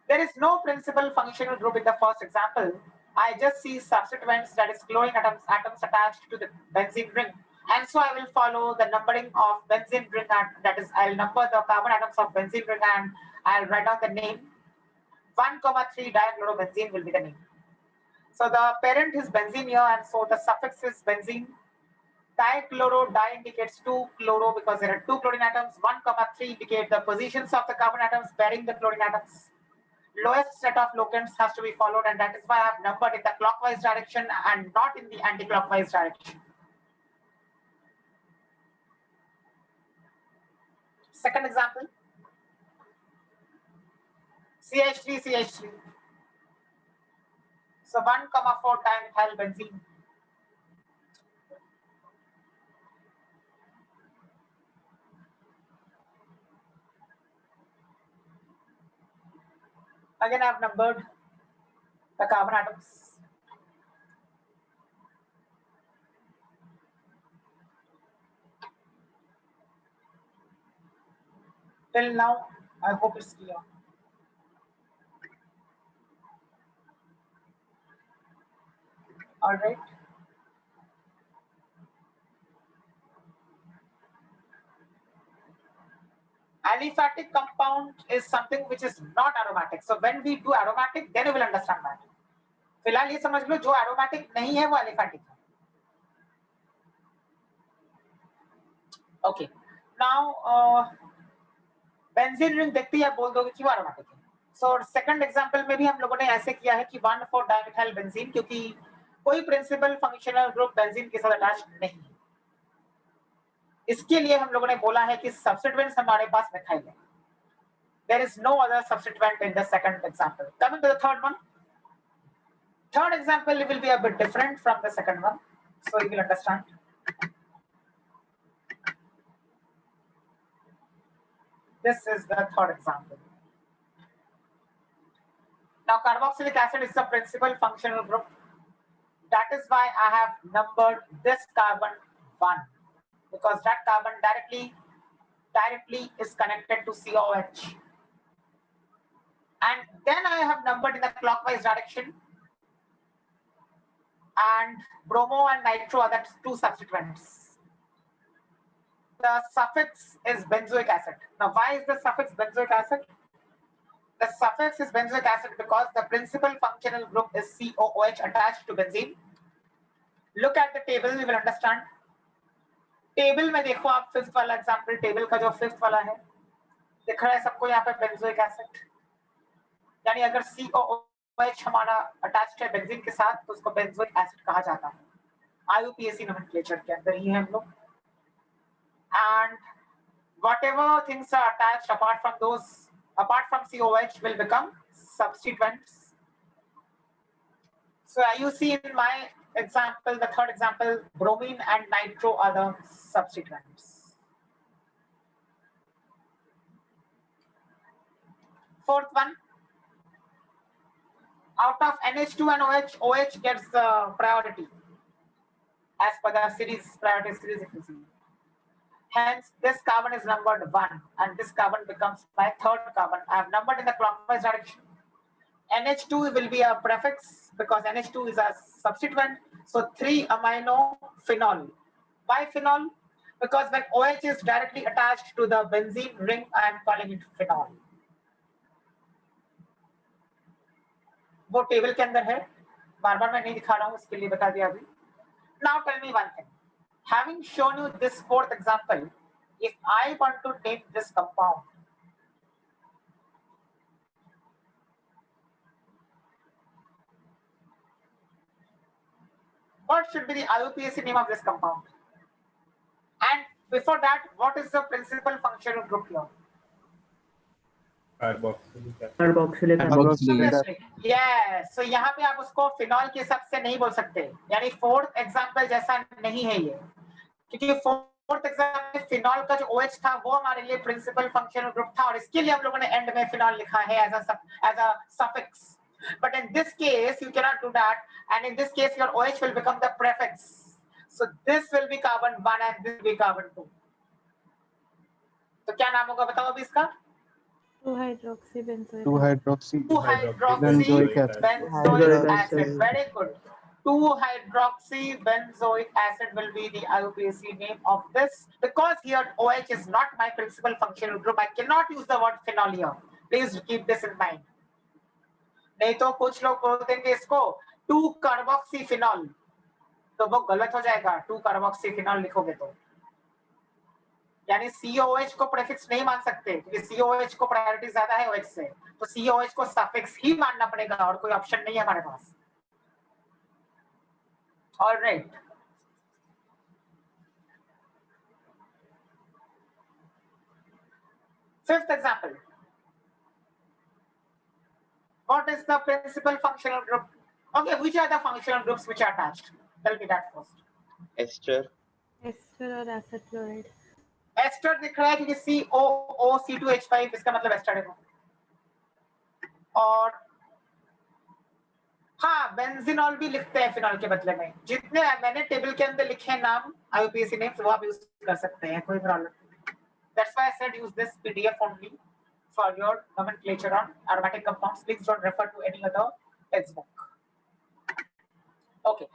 There is no principal functional group in the first example. I just see substituents, that is chlorine atoms attached to the benzene ring. And so I will follow the numbering of benzene ring, and that is I'll number the carbon atoms of benzene ring and I'll write down the name. 1,3 dichlorobenzene will be the name. So the parent is benzene here, and so the suffix is benzene. Dichloro, di indicates 2, chloro because there are 2 chlorine atoms. 1,3 indicate the positions of the carbon atoms bearing the chlorine atoms. Lowest set of locants has to be followed, and that is why I have numbered in the clockwise direction and not in the anti-clockwise direction. Second example, CH3, CH3. So 1,4 dimethyl benzene. Again, I have numbered the carbon atoms. Till now, I hope it's clear. All right. Aliphatic compound is something which is not aromatic. So when we do aromatic, then you will understand that. फिलहाल ये समझ लो जो aromatic नहीं है वो aliphatic है. Okay. Now benzene ring देखते ही आप बोल दोगे कि वो aromatic है. So second example में भी हम लोगों ने ऐसे किया है कि 1,4-dimethyl benzene क्योंकि कोई principal functional group benzene के साथ attached नहीं है. इसके लिए हम लोगों ने बोला है कि substituents हमारे पास methyl है. There is no other substituent in the second example. Coming to the third one. Third example will be a bit different from the second one, so you will understand. This is the third example. Now, carboxylic acid is the principal functional group. That is why I have numbered this carbon 1, because that carbon directly is connected to COH. And then I have numbered in the clockwise direction. And bromo and nitro are the two substituents. The suffix is benzoic acid. Now, why is the suffix benzoic acid? The suffix is benzoic acid because the principal functional group is COOH attached to benzene. Look at the table, you will understand. Table में देखो आप fifth वाला example, table का जो fifth वाला है, दिख रहा है सबको यहाँ पे benzoic acid. यानी अगर COOH हमारा attached है benzene के साथ, तो उसको benzoic acid कहा जाता है. IUPAC nomenclature के अंदर ही है हम लोग. And whatever things are attached apart from COH will become substituents. So you see in my example, the third example, bromine and nitro are the substituents. Fourth one, out of NH2 and OH gets the priority as per the priority series if you see. Hence, this carbon is numbered 1 and this carbon becomes my third carbon. I have numbered in the clockwise direction. NH2 will be a prefix because NH2 is a substituent. So 3-amino-phenol. Why phenol? Because when OH is directly attached to the benzene ring, I am calling it phenol. वो table के अंदर है, बार-बार मैं नहीं दिखा रहा हूँ, इसके लिए बता दिया अभी. Now tell me one thing. Having shown you this fourth example, if I want to take this compound, what should be the IUPAC name of this compound? And before that, what is the principal functional group here? Carboxylic acid. Yes. So यहाँ पे आप उसको phenol के हिसाब से नहीं बोल सकते. यानी फोर्थ एग्जांपल जैसा नहीं है ये, क्योंकि फोर्थ एग्जांपल फिनॉल का जो OH था वो हमारे लिए प्रिंसिपल फंक्शनल ग्रुप था और इसके लिए हम लोगों ने एंड में फिनॉल लिखा है as a suffix. But in this case you cannot do that, and in this case your OH will become the prefix. So this will be carbon 1 and this will be carbon 2. तो क्या नाम होगा बताओ अभी इसका? 2-hydroxy benzoic. 2-hydroxy benzoic acid. Very good. 2-hydroxy benzoic acid will be the IUPAC name of this, because here OH is not my principal functional group. I cannot use the word phenol here. Please keep this in mind. नहीं तो कुछ लोग बोल देंगे इसको 2-carboxyphenol, तो वो गलत हो जाएगा. 2-carboxyphenol लिखोगे तो यानी COH को प्रीफिक्स नहीं मान सकते क्योंकि COH को प्रायोरिटी ज्यादा है OH से, तो COH को सफिक्स ही मानना पड़ेगा और कोई ऑप्शन नहीं है हमारे पास. All right. Fifth example. What is the principal functional group? Okay, which are the functional groups which are attached? Tell me that first. Ester. Ester और acid chloride. एस्टर दिख रहा है क्योंकि COOC2H5 इसका मतलब एस्टर है. और हाँ बेंजीनॉल भी लिखते हैं फिनॉल के बदले में। जितने मैंने टेबल के अंदर लिखे हैं नाम IUPAC नेम्स वो आप यूज कर सकते हैं, कोई प्रॉब्लम नहीं। That's why I said use this PDF only for your nomenclature on aromatic compounds. Please don't refer to any other textbook. Okay.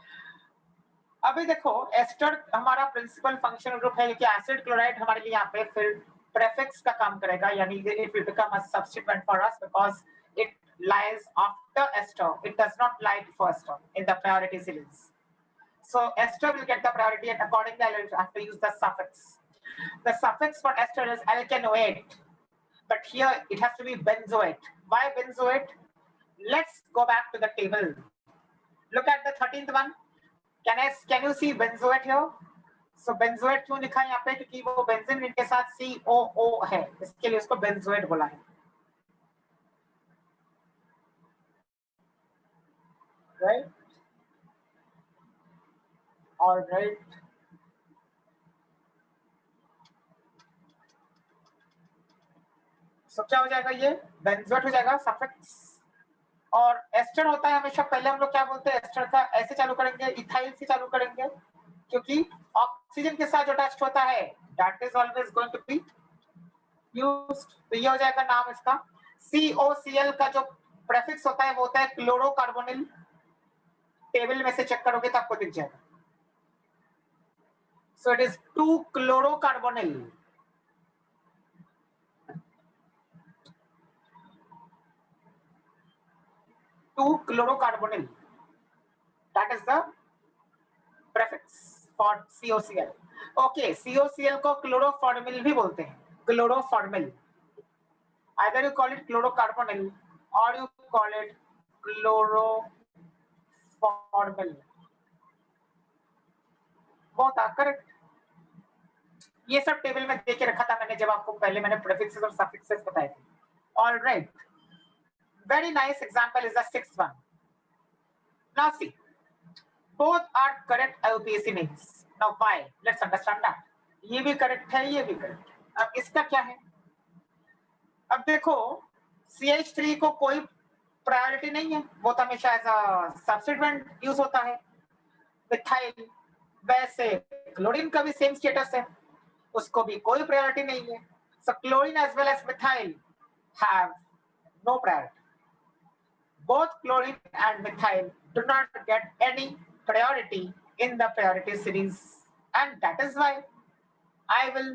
अभी देखो एस्टर हमारा प्रिंसिपल फंक्शनल ग्रुप है क्योंकि एसिड क्लोराइड हमारे लिए यहाँ पे फिर प्रेफिक्स का काम करेगा, यानी it will become a substituent for us because it lies after ester. It does not lie before ester in the priority series. So ester will get the priority and accordingly I will have to use the suffix. The suffix for ester is alkanoate, but here it has to be benzoate. Why benzoate? Let's go back to the table. Look at the 13th one. Can you see benzoate here? So benzoate क्यों लिखा है यहाँ पे? क्योंकि वो benzene ring के साथ COO है, इसके लिए उसको benzoate बोला है। Right? All right. So क्या हो जाएगा ये? Benzoate हो जाएगा सफिक्स। और एस्टर होता है हमेशा पहले हम लोग क्या बोलते हैं एस्टर का ऐसे चालू करेंगे, इथाइल से चालू करेंगे क्योंकि ऑक्सीजन के साथ जो अटैच्ड होता है that is always going to be used. तो ये हो जाएगा नाम इसका। COCl का जो प्रेफिक्स होता है वो होता है क्लोरोकार्बोनिल। टेबल में से चेक करोगे तो आपको दिख जाएगा। So it is 2-chlorocarbonyl। That is the prefix for COCl. Okay, COCl को क्लोरोफॉर्मिल भी बोलते हैं, क्लोरोफॉर्मिल। Either you call it chlorocarbonyl or you call it chloroformyl. बहुत करेक्ट। ये सब टेबल में देके रखा था मैंने जब आपको पहले मैंने प्रीफिक्सेस और सफिक्सेस बताए थे। All right. Very nice example is the 6th one. Now see, both are correct IUPAC names. Now why? Let's understand that. ये भी करेक्ट है, ये भी करेक्ट है। अब इसका क्या है? अब देखो CH3 को कोई प्रायोरिटी नहीं है, वो तो हमेशा एज अ सब्स्टिट्यूएंट यूज होता है। मिथाइल वैसे क्लोरीन का भी सेम स्टेटस है, उसको भी कोई प्रायोरिटी नहीं है। So chlorine as well as methyl have no priority. Both chlorine and methyl do not get any priority in the priority series, and that is why I will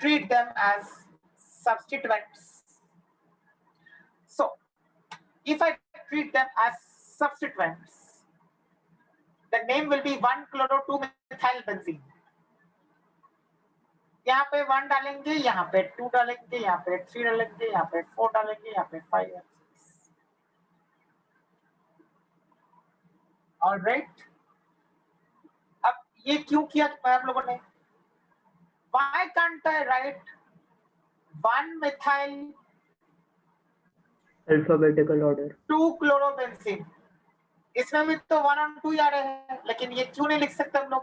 treat them as substituents. So, if I treat them as substituents, the name will be 1-chloro-2-methylbenzene. यहाँ पे 1 डालेंगे, यहाँ पे 2 डालेंगे, यहाँ पे 3 डालेंगे, यहाँ पे 4 डालेंगे, यहाँ पे 5 और 6। All right. अब ये क्यों किया आप लोगों ने? Why can't I write 1-methyl alphabetical order 2-chlorobenzene? इसमें भी तो 1 और 2 आ रहे हैं, लेकिन ये क्यों नहीं लिख सकते हम लोग?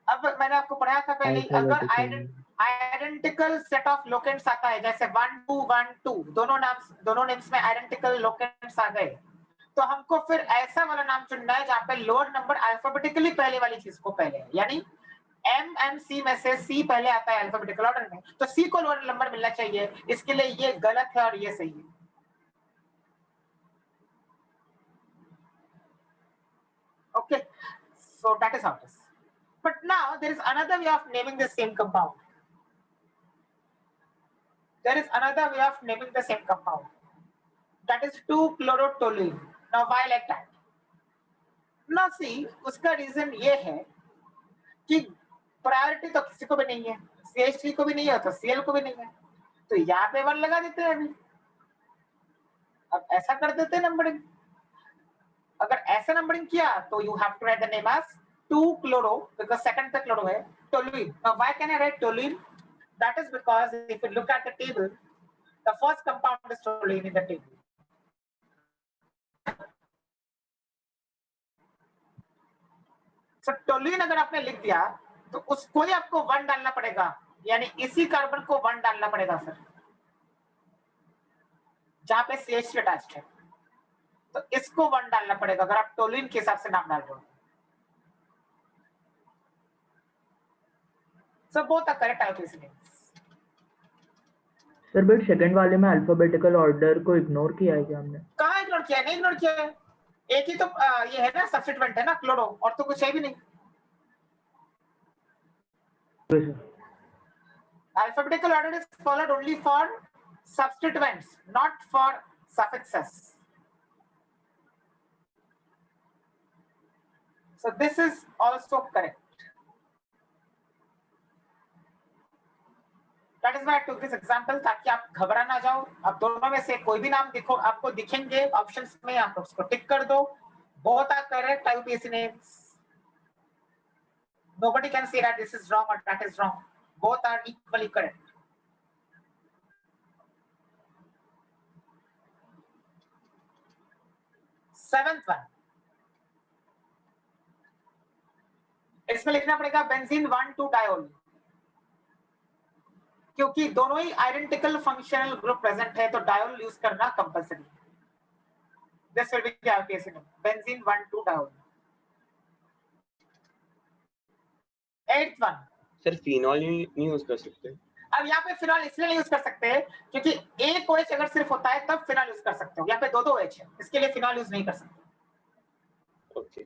अब मैंने आपको पढ़ाया था पहले, अगर आइडेंटिकल सेट ऑफ लोकेंट्स आता है जैसे 1-2-1-2 दोनों नेम्स में आइडेंटिकल लोकेंट्स आ गए, तो हमको फिर ऐसा वाला नाम चुनना है जहाँ पे लोअर नंबर अल्फाबेटिकली पहले वाली चीज को पहले है, यानी M and C में से C पहले आता है अल्फाबेटिकल ऑर्डर में, तो C को लोअर नंबर मिलना चाहिए। इसके लिए ये गलत है और ये सही है। Okay, so that is how it is. But now there is another way of naming the same compound. There is another way of naming the same compound. That is 2-chlorotoluene. Now why like that? Now see, उसका reason ये है कि priority तो किसी को भी नहीं है, CH3 को भी नहीं है, तो Cl को भी नहीं है, तो यहाँ पे 1 लगा देते हैं अभी। अब ऐसा कर देते हैं नंबरिंग। अगर ऐसा नंबरिंग किया तो you have to write the name as 2-chloro because second पे chloro है, toluene. Now why can I write toluene? That is because if you look at the table, the first compound is toluene in the table. So toluene अगर आपने लिख दिया तो उसको ही आपको 1 डालना पड़ेगा, यानी इसी कार्बन को 1 डालना पड़ेगा सर। जहां पे CH3 अटैच्ड है, तो इसको 1 डालना पड़ेगा अगर आप टोलुइन के हिसाब से नाम डाल रहे हो। So both are correct IUPAC names. Sir but second वाले में अल्फाबेटिकल ऑर्डर को इग्नोर किया है क्या हमने? कहाँ इग्नोर किया है? नहीं इग्नोर किया है, एक ही तो ये है ना सब्स्टिट्यूएंट है ना क्लोरो, और तो कुछ है भी नहीं। Alphabetical order is followed only for substituents, not for suffixes. So this is also correct. That is why I took this example, ताकि आप घबरा ना जाओ। अब दोनों में से कोई भी नाम दिखो आपको दिखेंगे ऑप्शंस में, आप उसको टिक कर दो। Both are correct IUPAC names. Nobody can say that this is wrong or that is wrong. Both are equally correct. Seventh one. इसमें लिखना पड़ेगा बेंजीन 1,2 डायोल, क्योंकि दोनों ही आइडेंटिकल फंक्शनल ग्रुप प्रेजेंट है तो डायोल यूज करना compulsory. This will be the IUPAC name, benzene 1,2 diol. Eighth one. Sir phenol नहीं use कर सकते? अब यहाँ पे फिनॉल इसलिए नहीं यूज कर सकते क्योंकि एक OH अगर सिर्फ होता है तब फिनॉल यूज कर सकते हो, यहाँ पे दो OH है, इसके लिए फिनॉल यूज नहीं कर सकते। Okay.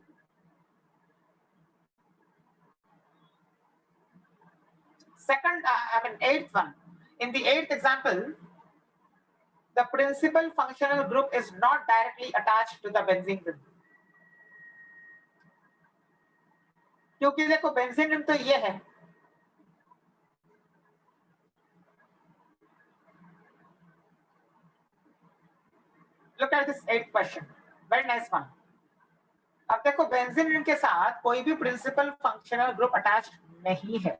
Second, eighth one. In the eighth example, the principal functional group is not directly attached to the benzene ring. क्योंकि देखो बेंजीन रिंग तो ये है, look at this eighth question, very nice one. अब देखो बेंजीन रिंग के साथ कोई भी प्रिंसिपल फंक्शनल ग्रुप अटैच्ड नहीं है,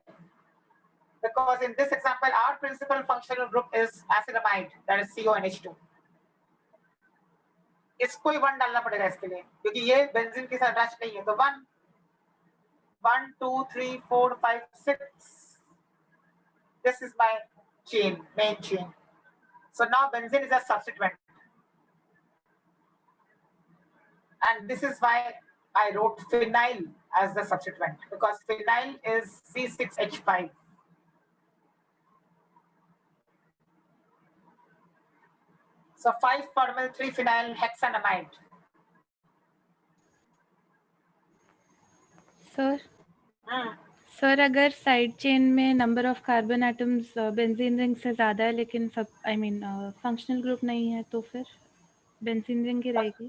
because in this example our principal functional group is acetamide, that is CONH2. इसको ही 1 डालना पड़ेगा इसके लिए, क्योंकि ये बेंजीन के साथ अटैच नहीं है, तो 1 2 3 4 5 6, this is my chain, main chain. So now benzene is a substituent, and this is why I wrote phenyl as the substituent, because phenyl is C6H5. So 5-formyl 3-phenyl hexanamide. Sir अगर side chain में number of carbon atoms benzene ring से ज्यादा है लेकिन सब functional group नहीं है तो फिर बेंजीन रिंग ही रहेगी?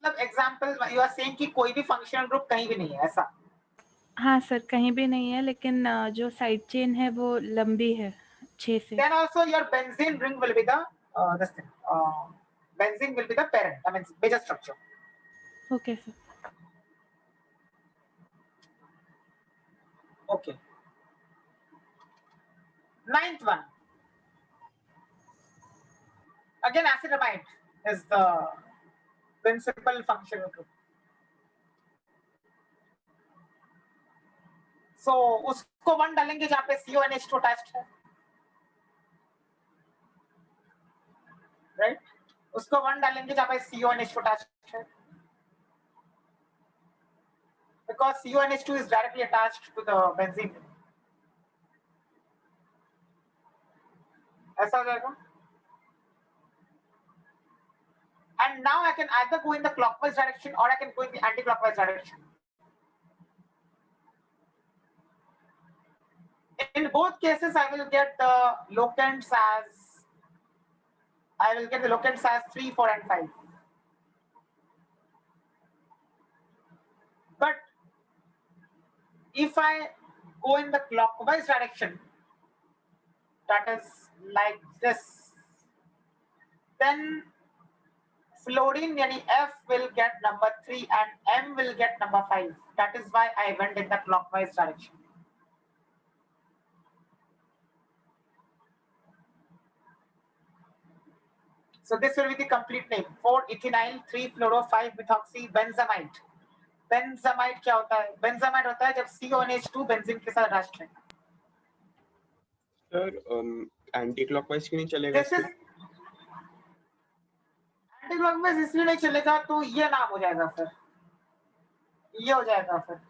मतलब एग्जांपल यू आर सेइंग कि कोई भी फंक्शनल ग्रुप कहीं भी नहीं है ऐसा? हाँ सर, कहीं भी नहीं है, लेकिन जो साइड चेन है वो लंबी है 6 से। Then also your benzene ring will be the this thing. Benzene will be the parent, I mean major structure. Okay sir. Okay. Ninth one. Again acetamide is the principal functional group. So उसको 1 डालेंगे जहाँ पे CONH2 attached है, right? उसको 1 डालेंगे जहाँ पे CONH2 attached है, because CONH2 is directly attached to the benzene. ऐसा हो जाएगा. And now I can either go in the clockwise direction or I can go in the anti-clockwise direction. In both cases, I will get the locants as 3, 4, and 5. But if I go in the clockwise direction, that is like this, then fluorine yani F will get number 3 and M will get number 5. That is why I went in the clockwise direction. So this will be the complete name: 4-ethinyl 3-fluoro 5-methoxy benzamide. Benzamide क्या होता है? Benzamide होता है जब CONH2 benzene के साथ attached है। Sir anti clockwise क्यों नहीं चलेगा? क्लॉकवाइज इसलिए नहीं चलेगा तो ये नाम हो जाएगा, फिर ये हो जाएगा फिर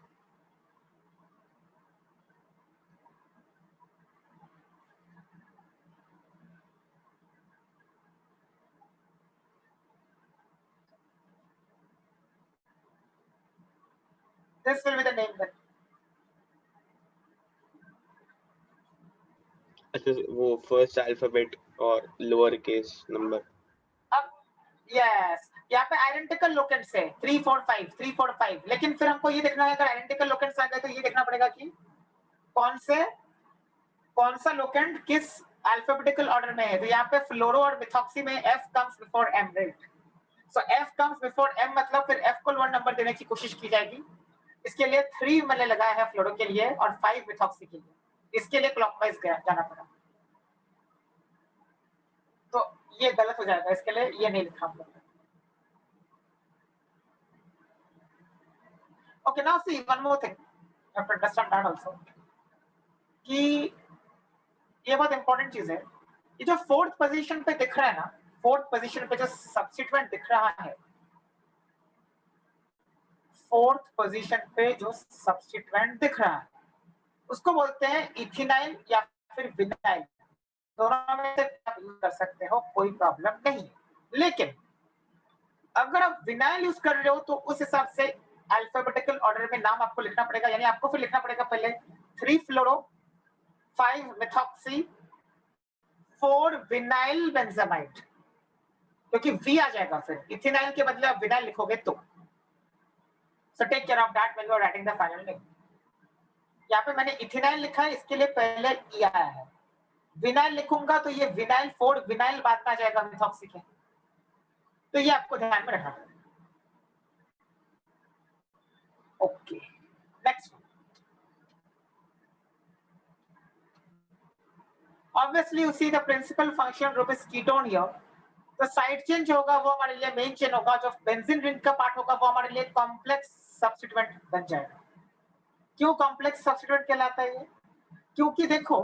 this will be the name then. अच्छा वो फर्स्ट अल्फाबेट और लोअर केस नंबर। अब यस, यहाँ पे आइडेंटिकल लोकेंट्स है 3 4 5 3 4 5, लेकिन फिर हमको ये देखना है अगर आइडेंटिकल लोकेंट्स आ गए तो ये देखना पड़ेगा कि कौन सा लोकेंट किस अल्फाबेटिकल ऑर्डर में है। तो यहाँ पे फ्लोरो और मिथॉक्सी में F comes before M, right? So F comes before M मतलब फिर F को 1 नंबर देने की कोशिश की जाएगी। इसके लिए 3 मैंने लगाया है फ्लोरो के लिए और 5 मिथॉक्सी के लिए, इसके लिए क्लॉकवाइज जाना पड़ा, तो ये गलत हो जाएगा, इसके लिए ये नहीं लिखा हम लोग। Okay, now see one more thing you have to understand that also कि ये बहुत इंपॉर्टेंट चीज है। ये जो फोर्थ पोजीशन पे दिख रहा है ना, फोर्थ पोजीशन पे जो सब्स्टिट्यूएंट दिख रहा है, फोर्थ पोजीशन पे जो सब्स्टिट्यूएंट दिख रहा है उसको बोलते हैं इथेनाइल या फिर विनाइल, दोनों में से आप यूज कर सकते हो, कोई प्रॉब्लम नहीं। लेकिन अगर आप विनाइल यूज कर रहे हो तो उस हिसाब से अल्फाबेटिकल ऑर्डर में नाम आपको लिखना पड़ेगा, यानी आपको फिर लिखना पड़ेगा पहले 3 फ्लोरो 5 मिथॉक्सी 4 विनाइल बेंजामाइड, क्योंकि वी आ जाएगा फिर इथेनाइल के बदले आप विनाइल लिखोगे तो। So take care of that when you are writing the final name. यहाँ पे मैंने इथेनाइल लिखा है, इसके लिए पहले ई आया है। विनाइल लिखूंगा तो ये विनाइल 4 विनाइल बाद में आ जाएगा मिथॉक्सी के, तो ये आपको ध्यान में रखना है। Okay, next obviously you see the principal function group is ketone here, तो साइड चेंज होगा वो हमारे लिए मेन चेन होगा, जो बेंजीन रिंग का पार्ट होगा वो हमारे लिए कॉम्प्लेक्स सब्स्टिट्यूएंट बन जाएगा। क्यों कॉम्प्लेक्स सब्स्टिट्यूएंट कहलाता है ये? क्योंकि देखो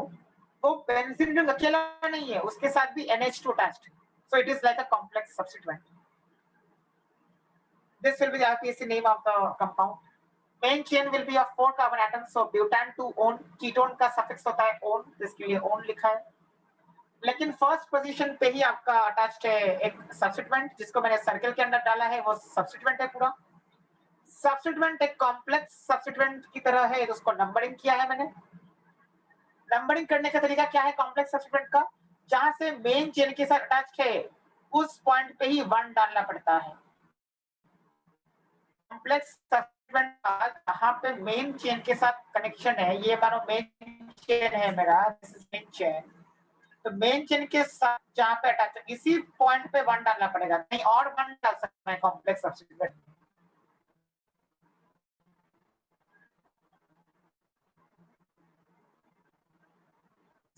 वो बेंजीन रिंग अकेला नहीं है, उसके साथ भी NH2 attached, so it is like a complex substituent. This will be the RPC name of the compound. Main chain will be of 4 carbon atoms, so butan to on, ketone का suffix होता है on, जिसके लिए on लिखा है। लेकिन first position पे ही आपका अटैच्ड है एक सब्स्टिट्यूएंट, जिसको मैंने सर्कल के अंदर डाला है, वो सब्स्टिट्यूएंट है पूरा। सब्स्टिट्यूएंट एक कॉम्प्लेक्स सब्स्टिट्यूएंट की तरह है, उसको नंबरिंग किया है मैंने। नंबरिंग करने का तरीका क्या है कॉम्प्लेक्स सब्स्टिट्यूएंट का? जहां से मेन चेन के साथ अटैच्ड है उस पॉइंट पे ही 1 डालना पड़ता है। कॉम्प्लेक्स सब्स्टिट्यूएंट का जहां पे मेन चेन के साथ कनेक्शन है, ये मानो मेन चेन है मेरा, दिस इज मेन चेन, तो मेन चेन के साथ जहां पे अटैच है इसी पॉइंट पे 1 डालना पड़ेगा, नहीं और 1 डाल सकता है complex substituent.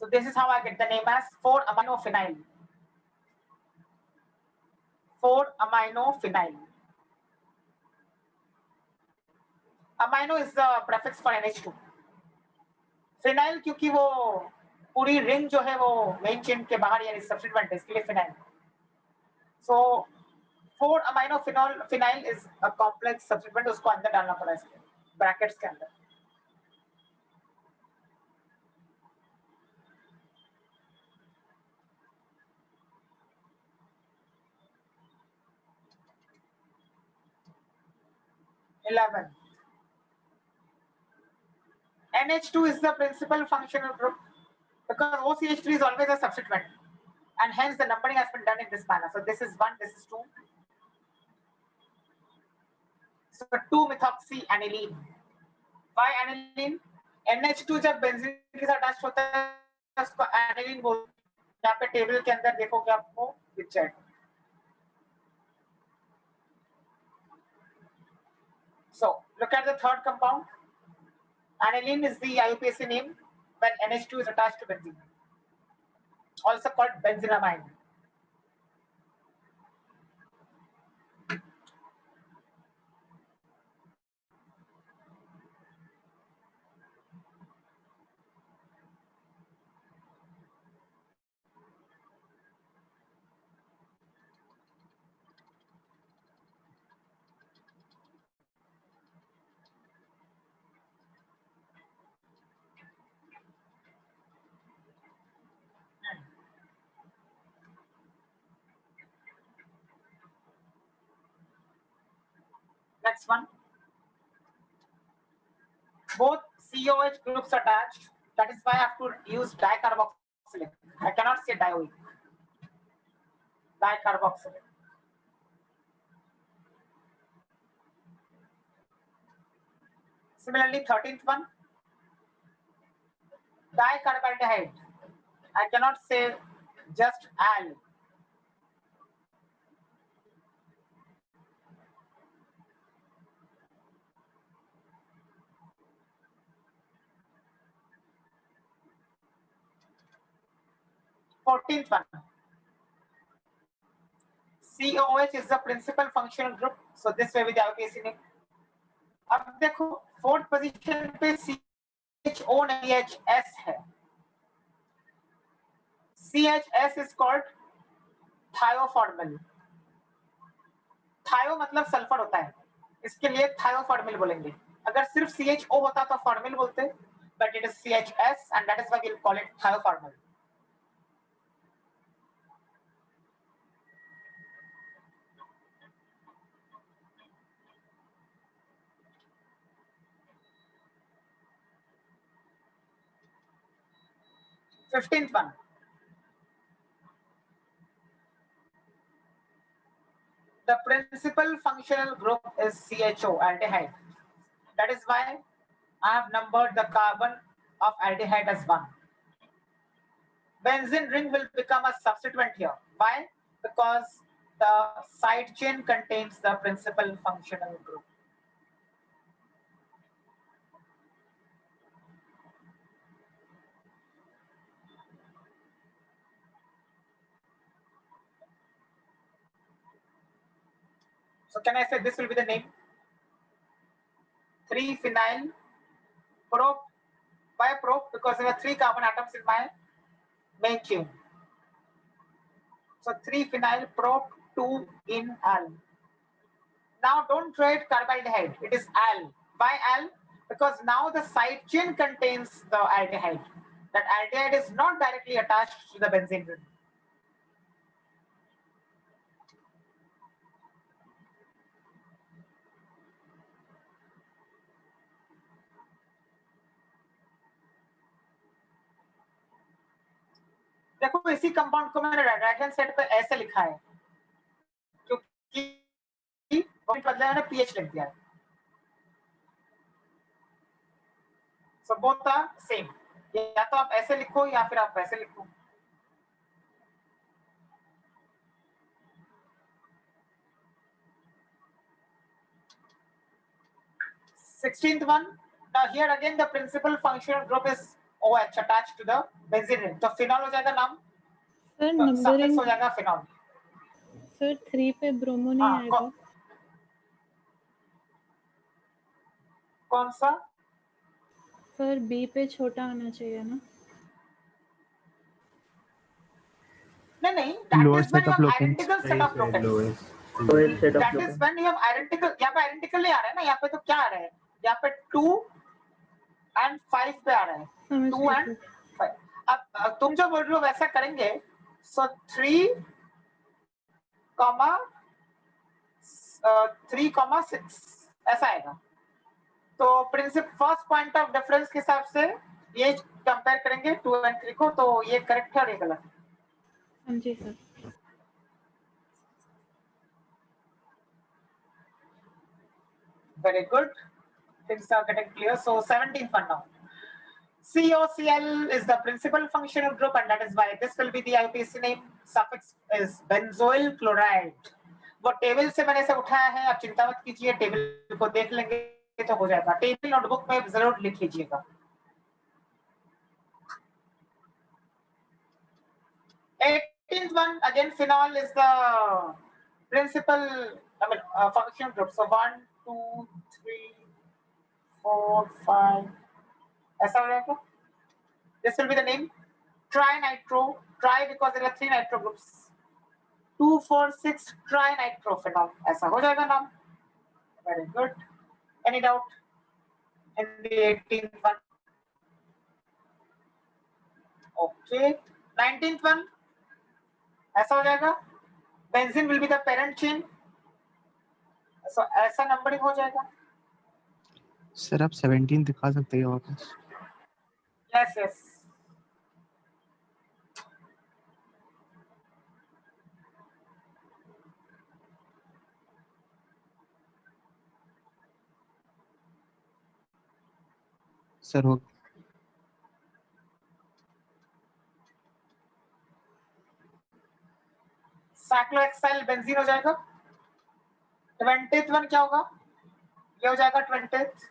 So this is how I get the name as 4-aminophenyl. 4-aminophenyl. Amino is the prefix for NH2. Phenyl क्योंकि वो पूरी रिंग जो है वो मेन चेन के बाहर यानी सब्स्टिट्यूएंट है, इसके लिए phenyl. So 4-aminophenyl is a complex substituent, उसको अंदर डालना पड़ा इसके ब्रैकेट्स के अंदर। NH2 is the principal functional group because OCH3 is always a substituent, and hence the numbering has been done in this manner. So this is 1, this is 2. So 2-methoxyaniline. Why aniline? NH2 जब benzene के साथ attach होता है उसको aniline बोलते हैं। यहाँ पे टेबल के अंदर देखोगे आपको दिख जाएगा। So look at the third compound. Aniline is the IUPAC name when NH2 is attached to benzene, also called benzenamine. Next one. Both COH groups attached. That is why I have to use dicarboxylic. I cannot say dioic. Dicarboxylic. Similarly, 13th one. Dicarbaldehyde. I cannot say just al. Fourteenth one. COOH is the principal functional group. So this way with the IUPAC name. अब देखो fourth position पे CHO नहीं HS है. CHS is called थायोफॉर्मल. थायो मतलब sulphur होता है, इसके लिए थायोफॉर्मल बोलेंगे. अगर सिर्फ CHO होता तो फॉर्मल बोलते, but it is CHS and that is why we'll call it थायोफॉर्मल. Fifteenth one. The principal functional group is CHO, aldehyde. That is why I have numbered the carbon of aldehyde as 1. Benzene ring will become a substituent here. Why? Because the side chain contains the principal functional group. So can I say this will be the name? 3-phenyl prop. Why prop? Because there are 3 carbon atoms in my main chain. So 3-phenyl prop 2-in-al. Now don't write carbaldehyde. It is al. Why al? Because now the side chain contains the aldehyde. That aldehyde is not directly attached to the benzene ring. देखो इसी compound को मैंने right hand side पे ऐसे लिखा है क्योंकि बदला मैंने पीएच लिख दिया है. So both are same. या तो आप ऐसे लिखो या फिर आप वैसे लिखो. Sixteenth one. Now here again the principal functional group is OH attached to the benzene ring. तो फिनॉल हो जाएगा नाम. सर तो suffix नंबरिंग हो जाएगा फिनॉल. सर 3 पे ब्रोमो नहीं आएगा. कौन सा? सर बी पे छोटा आना चाहिए ना. नहीं that Lowest is when set you of have locants. identical set of locants. Lowest set of That is when you have identical. यहाँ पे identical नहीं आ रहा है ना. यहाँ पे तो क्या आ रहा है? यहाँ पे 2 and 5 पे आ रहा है. समझ 2 गई and सर. 5. अब तुम जो बोल रहे हो वैसा करेंगे. So 3, 3,6 ऐसा आएगा. तो principle first point of difference के हिसाब से ये कंपेयर करेंगे 2 and 3 को. तो ये करेक्ट है और ये गलत है. हाँ जी sir. Very good. Things are getting clear. So 17th one now. COCl is the principal functional group and that is why this will be the IUPAC name. Suffix is benzoyl chloride. वो table से मैंने इसे उठाया है. आप चिंता मत कीजिए. टेबल को देख लेंगे तो हो जाएगा. टेबल नोटबुक में जरूर लिख लीजिएगा. 18th one again phenol is the principal functional group. So 1, 2, 3, 4, 5 ऐसा हो जाएगा. This will be the name. Trinitro. Tri because there are 3 nitro groups. 2, 4, 6 trinitrophenol. ऐसा हो जाएगा नाम. Very good. Any doubt in the 18th one? Okay. 19th one. ऐसा हो जाएगा. Benzene will be the parent chain. सो ऐसा नंबरिंग हो जाएगा। सर आप 17 दिखा सकते हैं वापस? यस यस, सर हो साइक्लोहेक्साइल बेंजीन हो जाएगा। 20th वन क्या होगा? ये हो जाएगा 20th।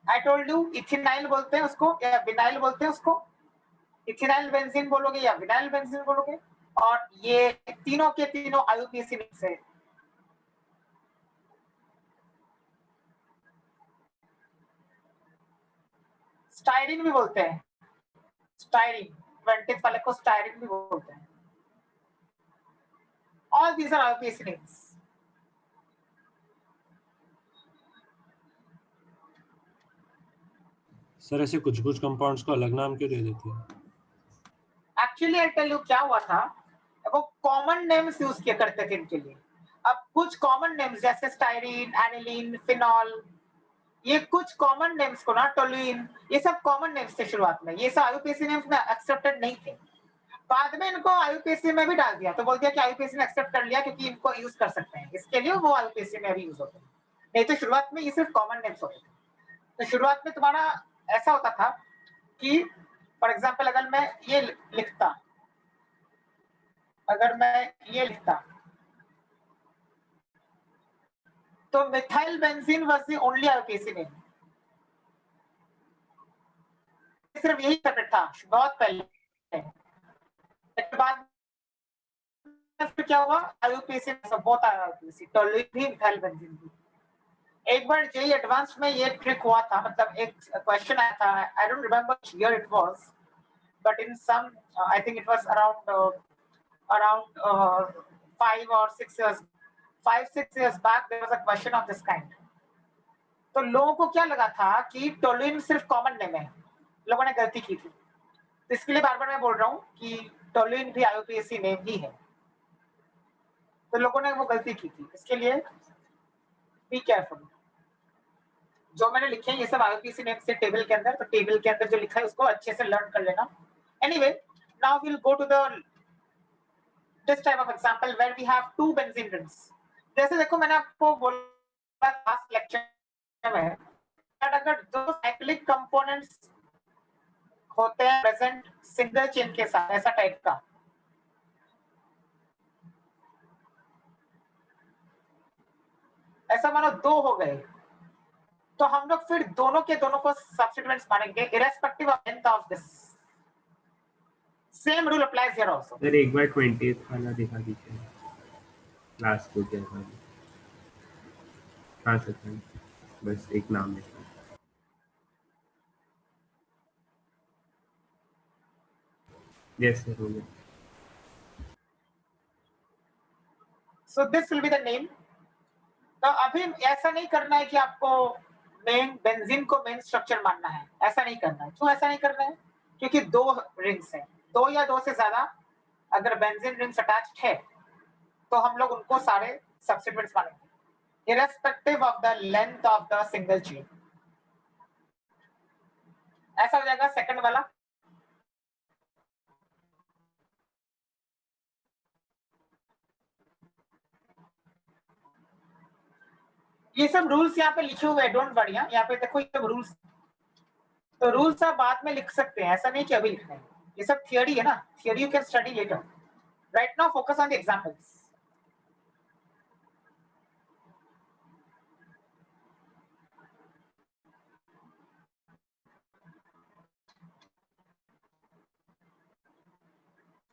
आई टोल्ड यू इथिनाइल बोलते हैं उसको या विनाइल बोलते हैं उसको। इथिनाइल बेंजीन बोलोगे या विनाइल बेंजीन बोलोगे। और ये तीनों के तीनों आईयूपीएसी मिक्स है। स्टाइरिन भी बोलते हैं, स्टाइरिन 20th वाले को स्टाइरिन भी बोलते हैं। All these are IUPAC names. Sir ऐसे कुछ कुछ कंपाउंड्स को अलग नाम क्यों दे देते हैं? एक्चुअली आई टेल यू क्या हुआ था, वो कॉमन नेम्स यूज किया करते थे इनके लिए। अब कुछ कॉमन नेम्स जैसे स्टाइरिन, एनिलीन, फिनॉल, ये कुछ कॉमन नेम्स को ना, टोलुइन, ये सब कॉमन नेम्स थे शुरुआत में। ये सब आईयूपीएसी नेम्स में एक्सेप्टेड नहीं थे। बाद में इनको आईयूपीएसी में भी डाल दिया, तो बोल दिया कि आईयूपीएसी ने एक्सेप्ट कर लिया क्योंकि इनको यूज कर सकते हैं, इसके लिए वो आईयूपीएसी में भी यूज होते हैं। नहीं तो शुरुआत में ये सिर्फ कॉमन नेम्स होते थे। तो शुरुआत में तुम्हारा ऐसा होता था कि फॉर एग्जाम्पल अगर मैं ये लिखता, तो methyl benzene was the only IUPAC name. सिर्फ यही सेपरेट था बहुत पहले। इसके बाद फिर क्या हुआ, आईयूपीएसी बहुत आईयूपीएसी, टोलुइन भी मिथाइल बेंजीन भी। एक बार जेई एडवांस में ये ट्रिक हुआ था, मतलब एक क्वेश्चन आया था, I don't remember which year it was, but in some I think it was around 5 or 6 years back there was a question of this kind। तो लोगों को क्या लगा था कि टोलुइन सिर्फ कॉमन नेम है, लोगों ने गलती की थी। तो इसके लिए बार बार मैं बोल रहा हूँ कि टोलुइन भी आईयूपीएसी नेम ही है, तो लोगों ने वो गलती की थी। इसके लिए बी केयरफुल। जो मैंने लिखे हैं ये सब आईयूपीएसी नेम से टेबल के अंदर, तो टेबल के अंदर जो लिखा है उसको अच्छे से लर्न कर लेना। Anyway, now we will go to the this type of example where we have two benzene rings। जैसे देखो मैंने आपको बोला लास्ट लेक्चर में that अगर दो साइक्लिक कंपोनेंट्स होते हैं प्रेजेंट सिंगल चेन के साथ, ऐसा टाइप का, ऐसा मानो दो हो गए, तो हम लोग फिर दोनों के दोनों को सब्स्टिट्यूएंट्स मानेंगे irrespective of length of this। Same rule applies here also। Sir एक बार 20th वाला दिखा दीजिए, लास्ट को क्या था? हाँ सर, बस एक नाम है। यस सर, हो गया। So this will be the name। तो अभी ऐसा नहीं करना है कि आपको मेन बेंजीन को मेन स्ट्रक्चर मानना है, ऐसा नहीं करना है। क्यों ऐसा नहीं करना है? क्योंकि दो रिंग्स हैं, दो या दो से ज्यादा अगर बेंजीन रिंग्स अटैच्ड है तो हम लोग उनको सारे सब्स्टिट्यूएंट्स मानेंगे irrespective of the length of the single chain. ऐसा हो जाएगा सेकंड वाला। ये सब रूल्स यहाँ पे लिखे हुए हैं, डोंट वरी। यहाँ पे देखो ये सब रूल्स, तो रूल्स आप बाद में लिख सकते हैं, ऐसा नहीं कि अभी लिखना है। ये सब थियोरी है ना, theory you can study letter. Right now focus on the examples.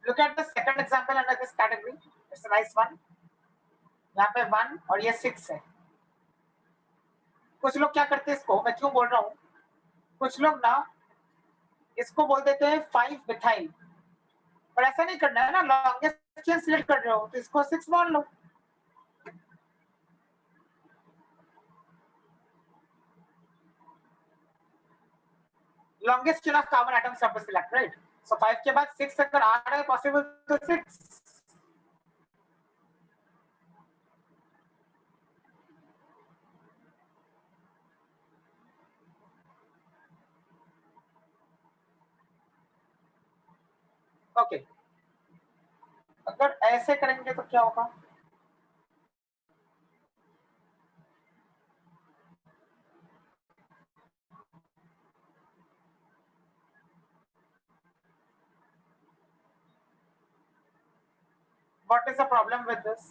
Look at the second example under this category। It's a nice one। यहाँ पे 1 और ये 6 है। कुछ लोग क्या करते हैं इसको, मैं क्यों बोल रहा हूँ, कुछ लोग ना इसको बोल देते हैं 5 मिथाइल, पर ऐसा नहीं करना है ना। लॉन्गेस्ट चेन सिलेक्ट कर रहे हो तो इसको 6 मान लो। Longest chain of carbon atoms आप सिलेक्ट, राइट। सो 5 के बाद 6 अगर आ रहा है पॉसिबल तो 6। ओके, अगर ऐसे करेंगे तो क्या होगा? What is the problem with this?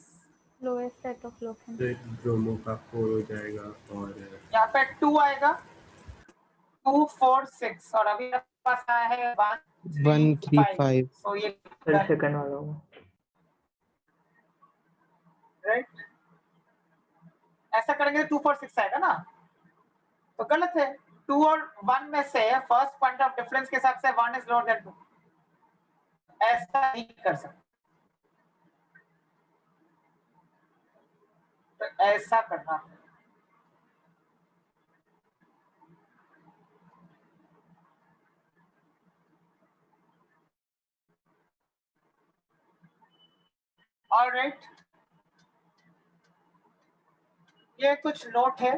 Lowest set of location. तो ब्रोमो का 4 हो जाएगा और यहाँ पे 2 आएगा, 2 4 6 और अभी मेरे पास आया है 1 3 5। सो ये सेकंड वाला होगा, राइट? ऐसा करेंगे तो 2 4 6 आएगा ना, तो गलत है। 2 और 1 में से फर्स्ट पॉइंट ऑफ डिफरेंस के हिसाब से 1 इज लोअर देन 2, ऐसा नहीं कर सकते, तो ऐसा करना है। ऑलराइट, ये कुछ नोट है,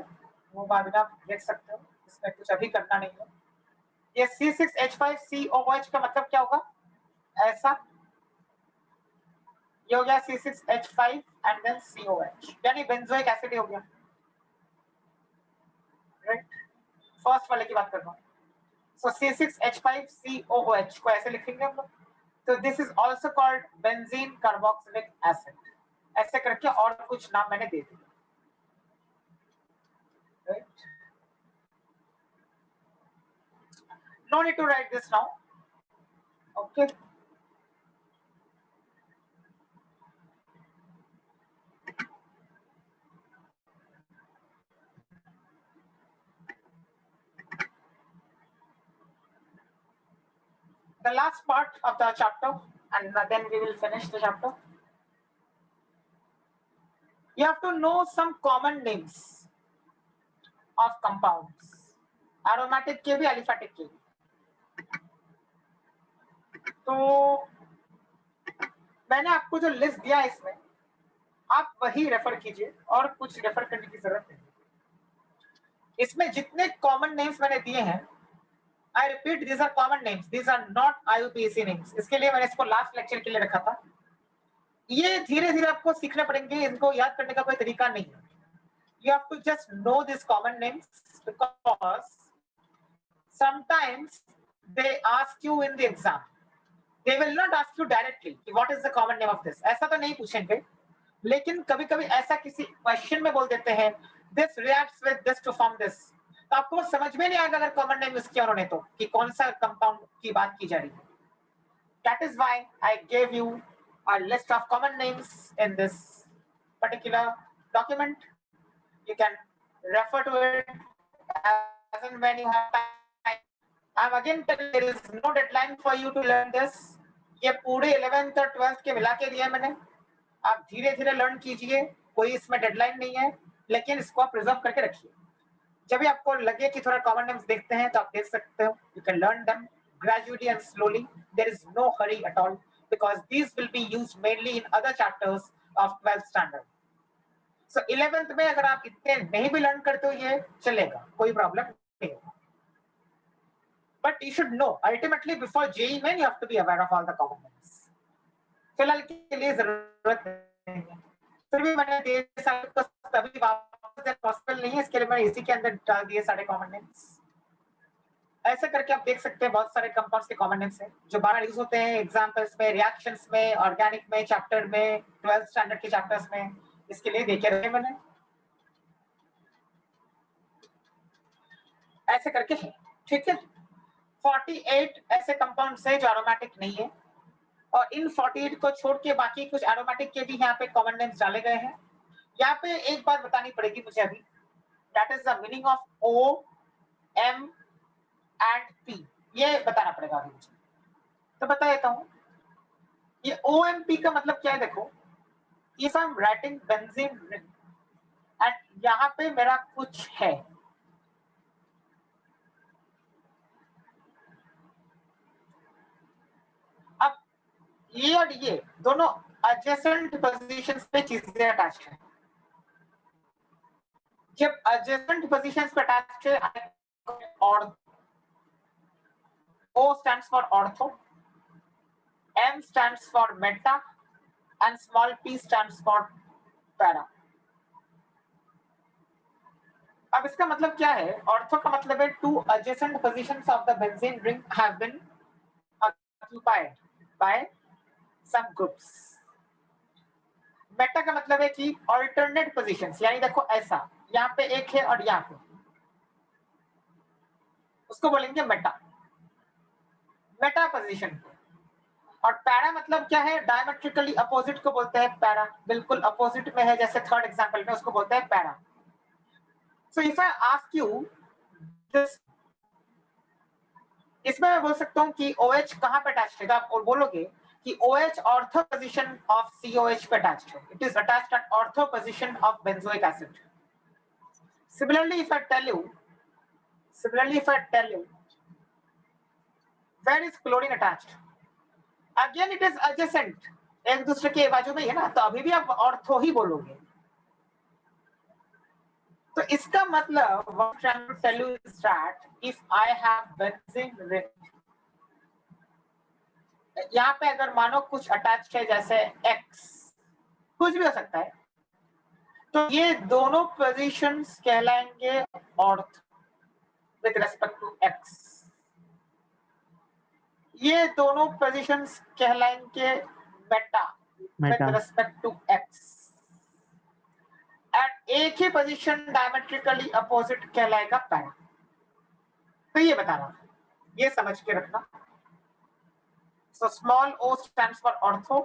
वो बाद में आप देख सकते हो, इसमें कुछ अभी करना नहीं है। ये C6H5COOH का मतलब क्या होगा? ऐसा, ये हो गया C6H5 एंड देन COH, यानी बेंजोइक एसिड हो गया, राइट? फर्स्ट वाले की बात कर रहा हूँ। सो C6H5COOH को ऐसे लिखेंगे हम लोग, तो this is also called benzene carboxylic acid, ऐसे करके और कुछ नाम मैंने दे दिया, right? No need to write this now, okay? The last part of the chapter, and then we will finish the chapter. You have to know some common names of compounds, aromatic के भी, aliphatic के भी। तो मैंने आपको जो list दिया है इसमें, आप वही रेफर कीजिए और कुछ रेफर करने की जरूरत नहीं। इसमें जितने कॉमन नेम्स मैंने दिए हैं, I repeat, these are common names, these are not IUPAC names। इसके लिए मैंने इसको लास्ट लेक्चर के लिए रखा था। ये धीरे धीरे आपको सीखने पड़ेंगे, इनको याद करने का कोई तरीका नहीं है। You have to just know these common names because sometimes they ask you in the exam. They will not ask you directly what is the common name of this, ऐसा तो नहीं पूछेंगे, लेकिन कभी-कभी ऐसा किसी क्वेश्चन में बोल देते हैं this reacts with this to form this, तो आपको समझ में नहीं आएगा अगर कॉमन नेम यूज किया उन्होंने तो, कि कौन सा कंपाउंड की बात की जा रही है। That is why I gave you a list of common names in this particular document. You can refer to it as and when you have time. I'm again telling there is no deadline for you to learn this. ये पूरे 11th और 12th के मिला के दिया मैंने, आप धीरे धीरे लर्न कीजिए, कोई इसमें डेडलाइन नहीं है, लेकिन इसको आप प्रिजर्व करके रखिए। जब भी आपको लगे कि थोड़ा कॉमन नेम्स देखते हैं तो आप देख सकते हो, you can learn them gradually and slowly. There is no hurry at all because these will be used mainly in other chapters of 12th standard. So 11th में अगर आप इतने नहीं भी लर्न करते हो ये चलेगा, कोई प्रॉब्लम नहीं होगा। But you should know ultimately before JEE when you have to be aware of all the common names. फिलहाल के लिए जरूरत नहीं है, फिर भी मैंने दे सकता तभी वापस पॉसिबल नहीं है, इसके लिए मैंने इसी के अंदर डाल दिए सारे कॉमन नेम्स। ऐसे करके आप देख सकते हैं बहुत सारे कंपाउंड्स के कॉमन नेम्स हैं जो बार यूज होते हैं एग्जांपल्स में, रिएक्शंस में, ऑर्गेनिक में, चैप्टर में, 12th स्टैंडर्ड के चैप्टर्स में, इसके लिए देखे रहे मैंने। ऐसे करके है, ठीक है। 48 ऐसे कंपाउंड्स हैं जो एरोमेटिक नहीं है, और इन 48 को छोड़ के बाकी कुछ एरोमेटिक के भी यहाँ पे कॉमन नेम्स डाले गए हैं। यहाँ पे एक बात बतानी पड़ेगी मुझे अभी, that is the meaning of O, M and P, ये बताना पड़ेगा अभी मुझे, तो बता देता हूँ। ये OMP का मतलब क्या है, देखो, if I'm writing benzene ring and यहाँ पे मेरा कुछ है, अब ये और ये दोनों adjacent positions पे चीजें अटैच्ड हैं। जब adjacent positions पे अटैच्ड है, और O stands for ortho, M stands for meta and small p stands for para. अब इसका मतलब क्या है? ऑर्थो का मतलब है two adjacent positions of the benzene ring have been occupied by some groups. Meta का मतलब है कि alternate positions, यानी देखो ऐसा, यहाँ पे एक है और यहाँ पे, उसको बोलेंगे मेटा, मेटा पोजीशन. और पैरा मतलब क्या है? डायमेट्रिकली अपोजिट को बोलते हैं पैरा, बिल्कुल अपोजिट में है, जैसे थर्ड एग्जांपल में उसको बोलते हैं para. So if I ask you this, इसमें मैं बोल सकता हूँ कि OH कहाँ पे अटैच्ड है, तो आप बोलोगे कि OH ortho position of COH पे अटैच्ड है. It is attached at ortho position of benzoic acid. Similarly if I tell you where is chlorine attached, again it is adjacent, एक दूसरे के बाजू में है ना, तो अभी भी आप ऑर्थो ही बोलोगे. तो इसका मतलब what I'm trying to tell you is that if I have benzene ring, यहाँ पे अगर मानो कुछ अटैच्ड है जैसे X, कुछ भी हो सकता है, तो ये दोनों पोजीशंस कहलाएंगे ortho with respect to X. ये दोनों पोजीशंस कहलाएंगे meta with respect to X. At एक ही पोजीशन डायमेट्रिकली अपोजिट कहलाएगा पैरा. तो ये बताना, ये समझ के रखना. So small o stands for ortho,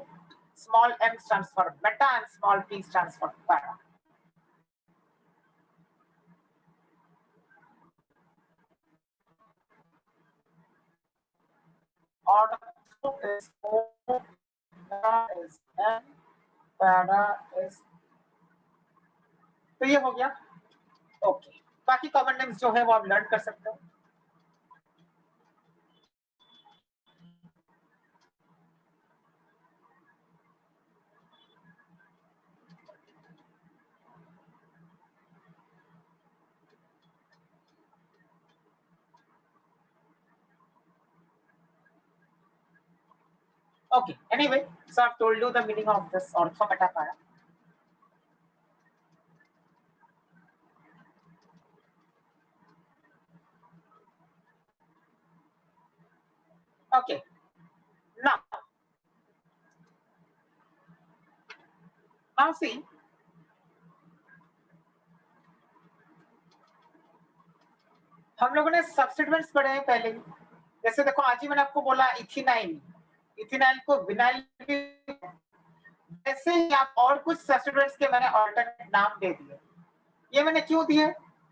small m stands for meta and small p stands for para. Ortho is o, meta is m, para is. तो ये हो गया. ओके, बाकी कॉमन नेम्स जो है वो आप लर्न कर सकते हो. Okay, anyway, so I've told you the meaning of this ortho meta para. Okay, now see, हम लोगों ने सब्स्टिट्यूएंट्स पढ़े हैं पहले. जैसे देखो आज ही मैंने आपको बोला इथिनाइल, इथिनाइल को विनाइल भी, ऐसे ही आप और कुछ सब्स्टिट्यूएंट्स के मैंने अल्टरनेट नाम दे दिए. ये मैंने क्यों दिए?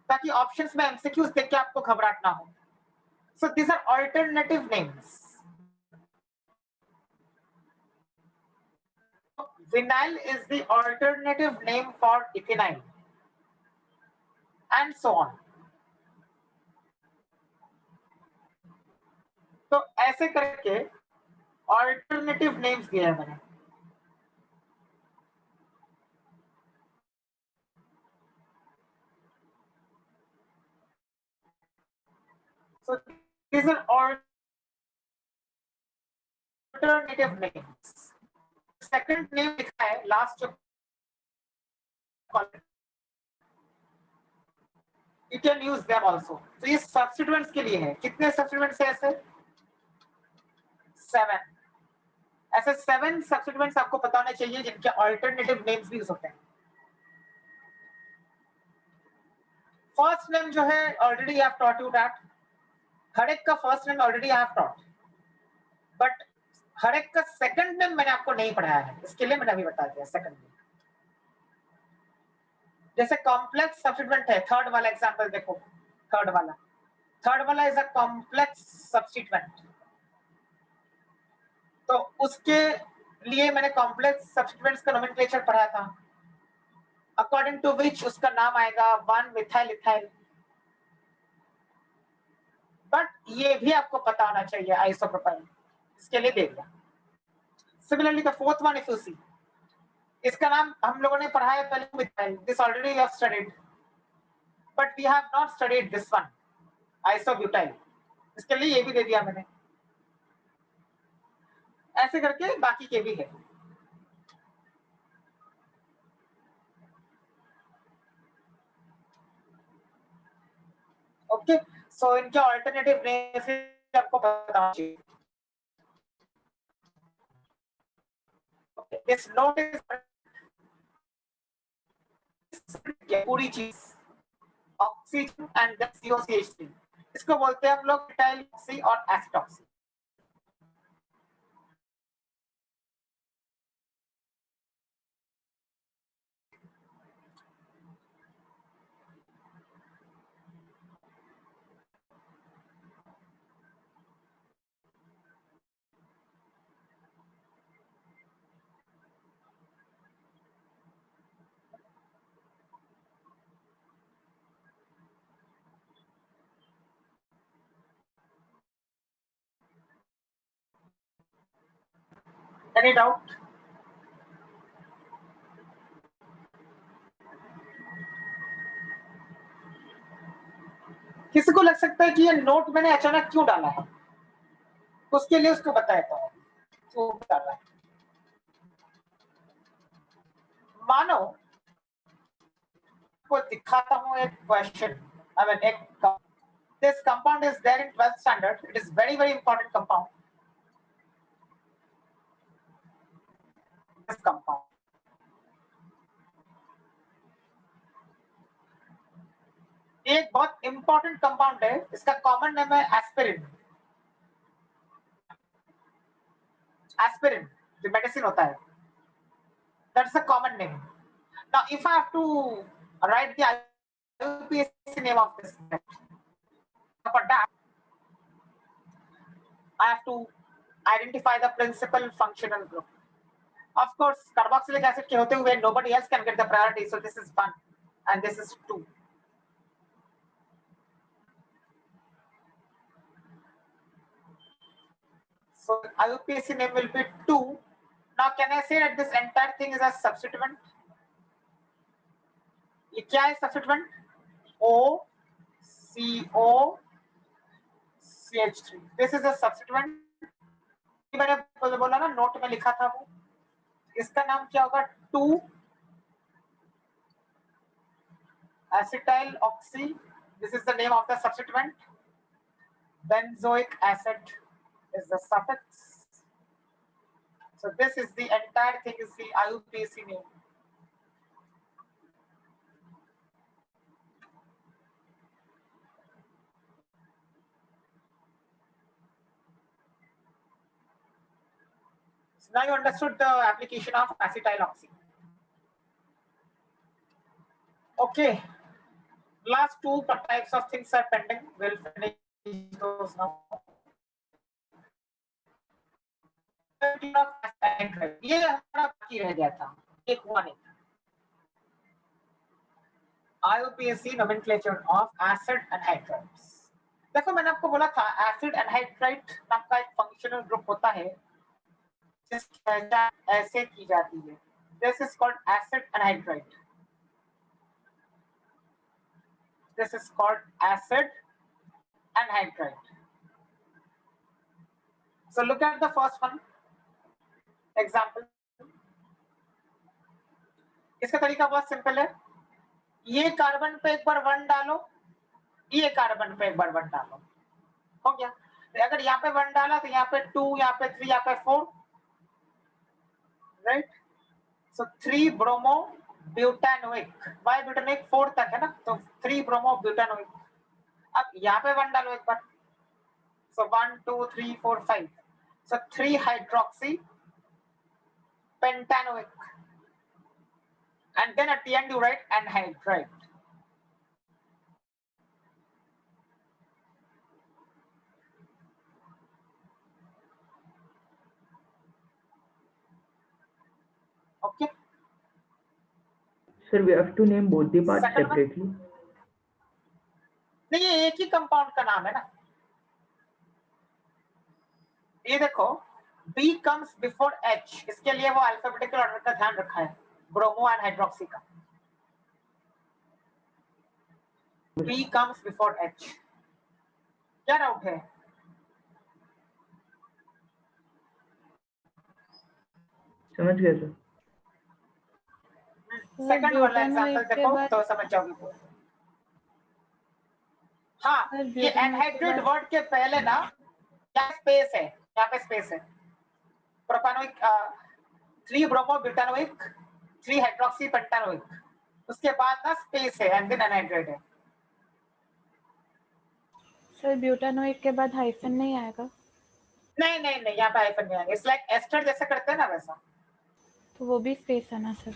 ताकि ऑप्शंस में एमसीक्यूज देख के आपको घबराहट ना हो. So these are alternative names. Vinyl is the alternative name for ethynyl, and so on. तो ऐसे करके alternative names दिए हैं मैंने. So these are alternative names. Second name लिखा है लास्ट जो you can use them also. तो ये सब्स्टिट्यूएंट्स के लिए है. कितने सब्स्टिट्यूएंट्स है ऐसे? 7. ऐसे 7 सब्स्टिट्यूएंट्स आपको पता होने चाहिए जिनके अल्टरनेटिव नेम्स भी हो सकते हैं. फर्स्ट नेम जो है already I have taught you that. हर एक का first name already I have taught, but हर एक का सेकंड नेम मैंने आपको नहीं पढ़ाया है, इसके लिए मैंने अभी बता दिया. सेकंड नेम जैसे कॉम्प्लेक्स सब्स्टिट्यूएंट है, थर्ड वाला एग्जांपल देखो. थर्ड वाला इज अ कॉम्प्लेक्स सब्स्टिट्यूएंट. तो उसके लिए मैंने कॉम्प्लेक्स सब्स्टिट्यूएंट्स का नोमेनक्लेचर पढ़ाया था, अकॉर्डिंग टू विच उसका नाम आएगा 1 मिथाइल इथाइल. बट ये भी आपको पता होना चाहिए आइसोप्रोपाइल, इसके लिए दे दिया. Similarly the fourth one if you see, इसका नाम हम लोगों ने पढ़ा है पहले methyl. This already we have studied, but we have not studied this one isobutyl. इसके लिए ये भी दे दिया मैंने. ऐसे करके बाकी के भी है। ओके, सो इनके ऑल्टरनेटिव नेम से आपको पता चाहिए। दिस नोट इज पूरी चीज ऑक्सीजन एंड COCH3, इसको बोलते हैं हम लोग एसिटाइल ऑक्सी और एसिड ऑक्सी। Any doubt? किसी को लग सकता है कि ये नोट मैंने अचानक क्यों डाला है, उसके लिए उसको बताता हूँ क्यों डाला है। मानो को दिखाता हूँ एक क्वेश्चन, I mean एक this compound is there in 12th standard. It is very important compound. This compound. एक बहुत इंपॉर्टेंट कंपाउंड है, इसका कॉमन नेम है एस्पिरिन। एस्पिरिन जो मेडिसिन होता है, that's a common name. Now if I have to write the IUPAC name of this product, for that I have to identify the principal functional group. Of course, carboxylic acid के होते हुए nobody else can get the priority, so this is 1 and this is 2. So IUPAC name will be 2. Now can I say that this entire thing is a substituent? ये क्या है substituent? OCOCH3. This is a substituent. मैंने बोला ना note में लिखा था वो, इसका नाम क्या होगा? 2 acetyl oxy. This is the name of the substituent. Benzoic acid is the suffix. So this is the entire thing is the IUPAC name. So now you understood the application of acetyl oxy. Okay, last 2 types of things are pending. We'll finish those now. ये हमारा बाकी रह गया था, एक हुआ नहीं था। IUPAC nomenclature of acid anhydrides. देखो मैंने आपको बोला था एसिड एनहाइड्राइड नाम का एक फंक्शनल ग्रुप होता है जिसकी पहचान ऐसे की जाती है। This is called acid anhydride. This is called acid anhydride. So look at the first one. Example. इसका तरीका बहुत सिंपल है, ये कार्बन पे एक बार 1 डालो, ये कार्बन पे एक बार 1 डालो, हो गया। तो अगर यहाँ पे 1 डाला तो यहाँ पे 2, यहाँ पे 3, यहाँ पे 4, राइट। सो 3 ब्रोमो ब्यूटानोइक, बाय ब्यूटानोइक 4 तक है ना, तो 3 ब्रोमो ब्यूटानोइक। अब यहाँ पे 1 डालो एक बार, सो 1 2 3 4 5, सो 3 hydroxy pentanoic, and then at the end you write anhydride. Okay. Sir, we have to name both the parts Second one? separately. नहीं, ये एक ही कंपाउंड का नाम है ना। ये देखो B comes before H, इसके लिए वो अल्फाबेटिकल ऑर्डर का ध्यान रखा है, ब्रोमो एंड हाइड्रोक्सी का। B comes before H. क्या डाउट है? समझ गए सर? सेकंड वाला एग्जांपल ब्यूटानोइक के देखो बाद तो समझ जाओगे। हाँ, सर ये ब्यूटानोइक के एनहाइड्रेट बाद वर्ड के पहले ना क्या स्पेस है, यहाँ पे स्पेस है। Propanoic 3 bromo butanoic 3 hydroxy pentanoic, उसके बाद ना स्पेस है एंड देन एनहाइड्रेट है। सर ब्यूटानोइक के बाद हाइफन नहीं आएगा? नहीं नहीं नहीं, यहाँ पे हाइफन नहीं आएगा। इट्स लाइक एस्टर जैसे करते हैं ना वैसा। तो वो भी स्पेस है ना सर?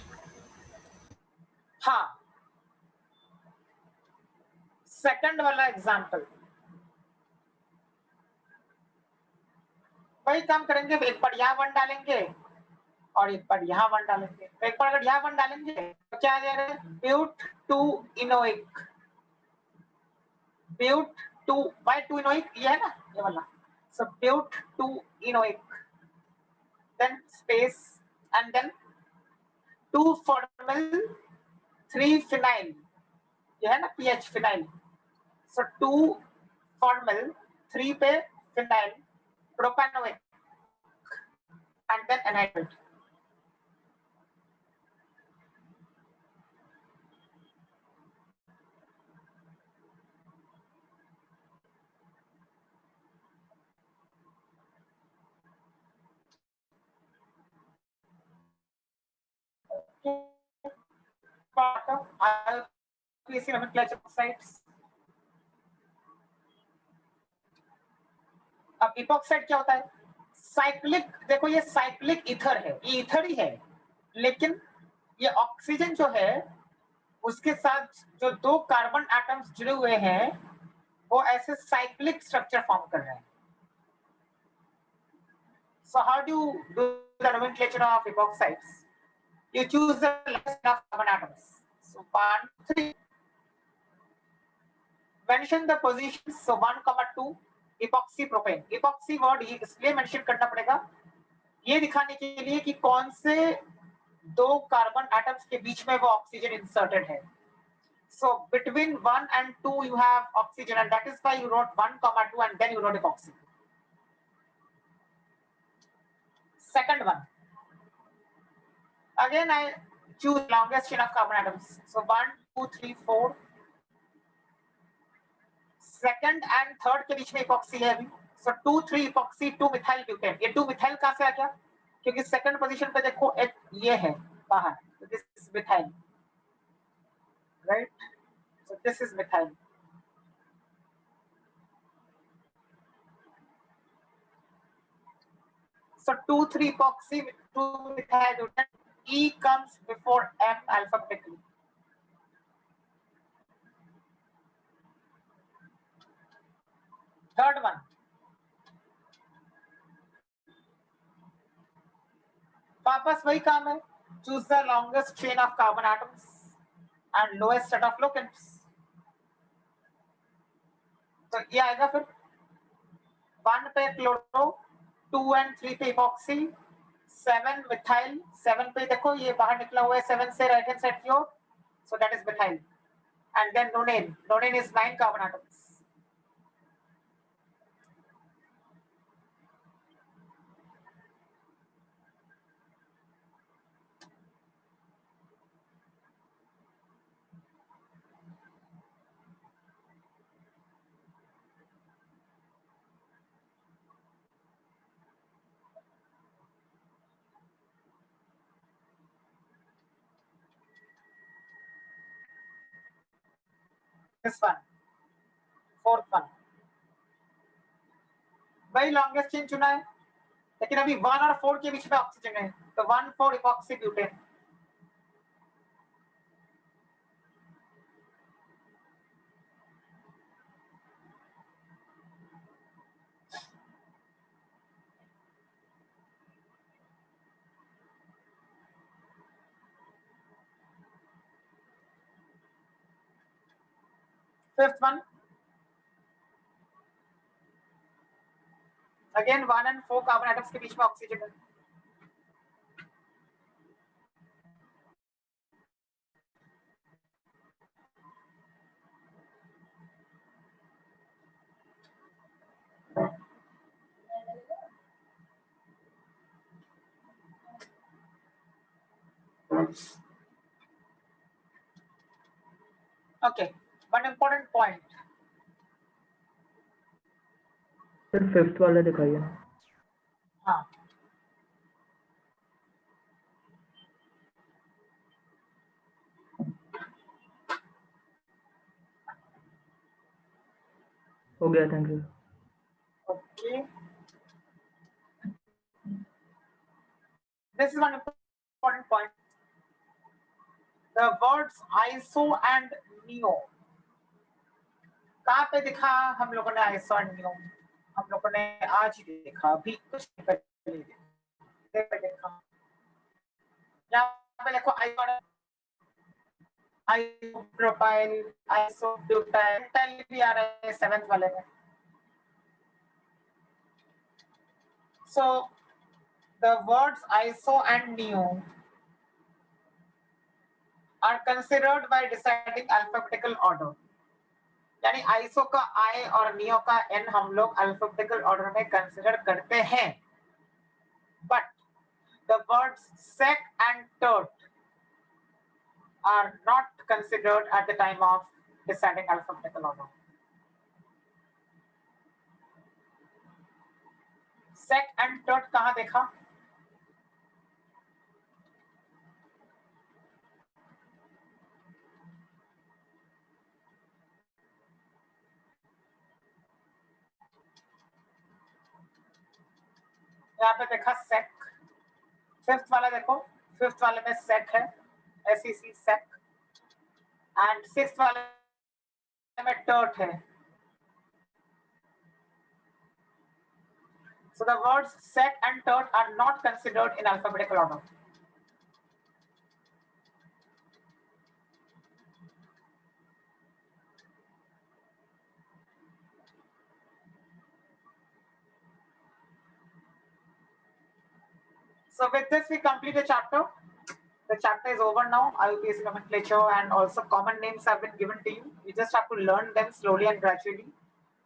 हाँ, सेकंड वाला एग्जांपल वही काम करेंगे, एक बार यहाँ वन डालेंगे और एक बार यहाँ वन डालेंगे। तो एक बार अगर यहाँ वन डालेंगे तो क्या आ जाएगा, but two enoic, but two by two enoic, ये है ना ये वाला। So but two enoic, then space and then 2 formyl 3 phenyl, ये है ना पीएच फिनाइल। सो 2 फॉर्मल 3 पे phenyl propanoic and then anhydride. part of alkylic nomenclature sites। अब इपॉक्साइड क्या होता है, साइक्लिक, देखो ये साइक्लिक ईथर है, ये ईथर ही है, लेकिन ये ऑक्सीजन जो है उसके साथ जो 2 कार्बन एटम्स जुड़े हुए हैं वो ऐसे साइक्लिक स्ट्रक्चर फॉर्म कर रहे हैं। So how do you do the nomenclature of epoxides? You choose the list of carbon atoms. So 1, 3. Mention the positions. So 1, 2 epoxy propane. Epoxy word इसलिए मेंशन करना पड़ेगा ये दिखाने के लिए कि कौन से 2 कार्बन एटम्स के बीच में वो ऑक्सीजन इंसर्टेड है। So between 1 and 2 you have oxygen, and that is why you wrote 1, 2 and then you wrote epoxy. Second one, again I choose longest chain of carbon atoms. So 1, 2, 3, 4. Second and third के बीच में epoxy है अभी। सो 2, 3 epoxy 2 methyl butane. ये 2 methyl कहां से आ गया, क्योंकि second position पे देखो एक ये है बाहर, तो this is methyl, right? So this is methyl. So 2, 3 epoxy 2 methyl butane, E comes before M alphabetically. Third one, वापस वही काम है, choose the longest chain of carbon atoms and lowest set of locants. तो ये आएगा फिर 1 पे chloro, 2 and 3 पे इपॉक्सी, 7 मिथाइल, 7 पे देखो ये बाहर निकला हुआ है 7 से राइट हैंड साइड की ओर, so that is methyl, and then nonane, nonane is 9 carbon atoms. This one, fourth one, वही लॉन्गेस्ट चेन चुना है, लेकिन अभी 1 और 4 के बीच में ऑक्सीजन है, तो 1, 4 epoxy butane. Fifth one, again 1 and 4 carbon atoms के बीच में ऑक्सीजन है। rules. Okay, one important point. Sir fifth वाला दिखाइए ना। हाँ, हो गया, thank you. okay. This is one important point. The words ISO and NEO. कहाँ पे दिखा हम लोगों ने ISO and NEO? हम लोगों ने आज ही देखा, अभी कुछ पहले देखा। यहाँ पे देखो ISO प्रोफाइल, ISO ब्यूटाइल भी आ रहा है 7th वाले में। So the words ISO and NEO are considered by deciding alphabetical order. यानी ISO का I और NEO का N हम लोग alphabetical order में consider करते हैं, but the words sec and tert are not considered at the time of deciding alphabetical order. Sec and tert कहाँ देखा? यहाँ पे देखा सेक, फिफ्थ वाला देखो, फिफ्थ वाले में सेक है, SEC सेक, एंड सिक्स्थ वाले में टर्ट है। So the words sec and tert are not considered in alphabetical order. So with this we complete the chapter. The chapter is over now. IUPAC nomenclature and also common names have been given to you. You just have to learn them slowly and gradually.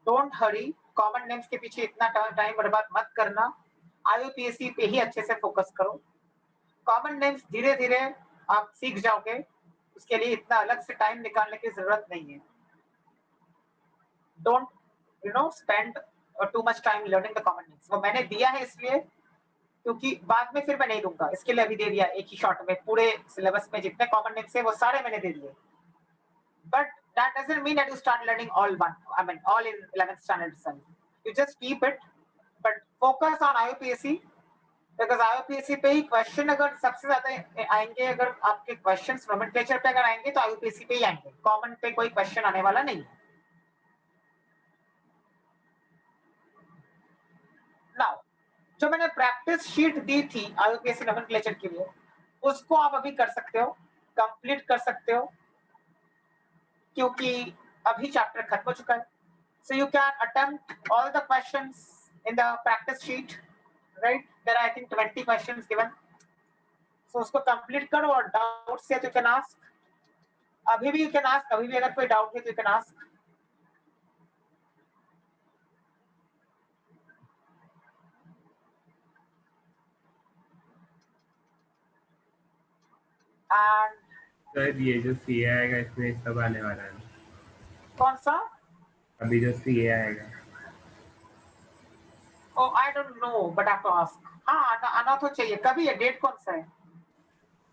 Don't hurry. Common names के पीछे इतना time बर्बाद मत करना. IUPAC पे ही अच्छे से focus करो. Common names धीरे धीरे आप सीख जाओगे. उसके लिए इतना अलग से टाइम निकालने की जरूरत नहीं है. Don't spend too much time learning the common names. वो मैंने दिया है इसलिए क्योंकि बाद में फिर मैं नहीं दूंगा, इसके लिए अभी दे दिया एक ही शॉट में। पूरे सिलेबस में जितने कॉमन नेम्स है वो सारे मैंने दे दिए, but that doesn't mean that you start learning all in 11th standard itself. You just keep it, but focus on IUPAC because IUPAC पे ही क्वेश्चन अगर सबसे ज्यादा आएंगे, अगर आपके क्वेश्चंस नोमेनक्लेचर पे अगर आएंगे तो IUPAC पे ही आएंगे, कॉमन पे कोई क्वेश्चन आने वाला नहीं है। नाउ जो मैंने प्रैक्टिस शीट दी थी IUPAC नोमेनक्लेचर के लिए, उसको आप अभी कर सकते हो, कंप्लीट कर सकते हो, क्योंकि अभी चैप्टर खत्म हो चुका है। So you can attempt all the questions in the practice sheet, right? There are I think 20 questions given. So उसको कंप्लीट करो और डाउट्स है तो यू कैन आस्क, अभी भी यू कैन आस्क, अभी भी अगर कोई डाउट है तो you can ask. And sir ये जो सीए आएगा इसमें सब आने वाला है। कौन सा? अभी जो सीए आएगा। Oh, I don't know, but I have to ask. हाँ, आना तो चाहिए। कभी है? डेट कौन सा है?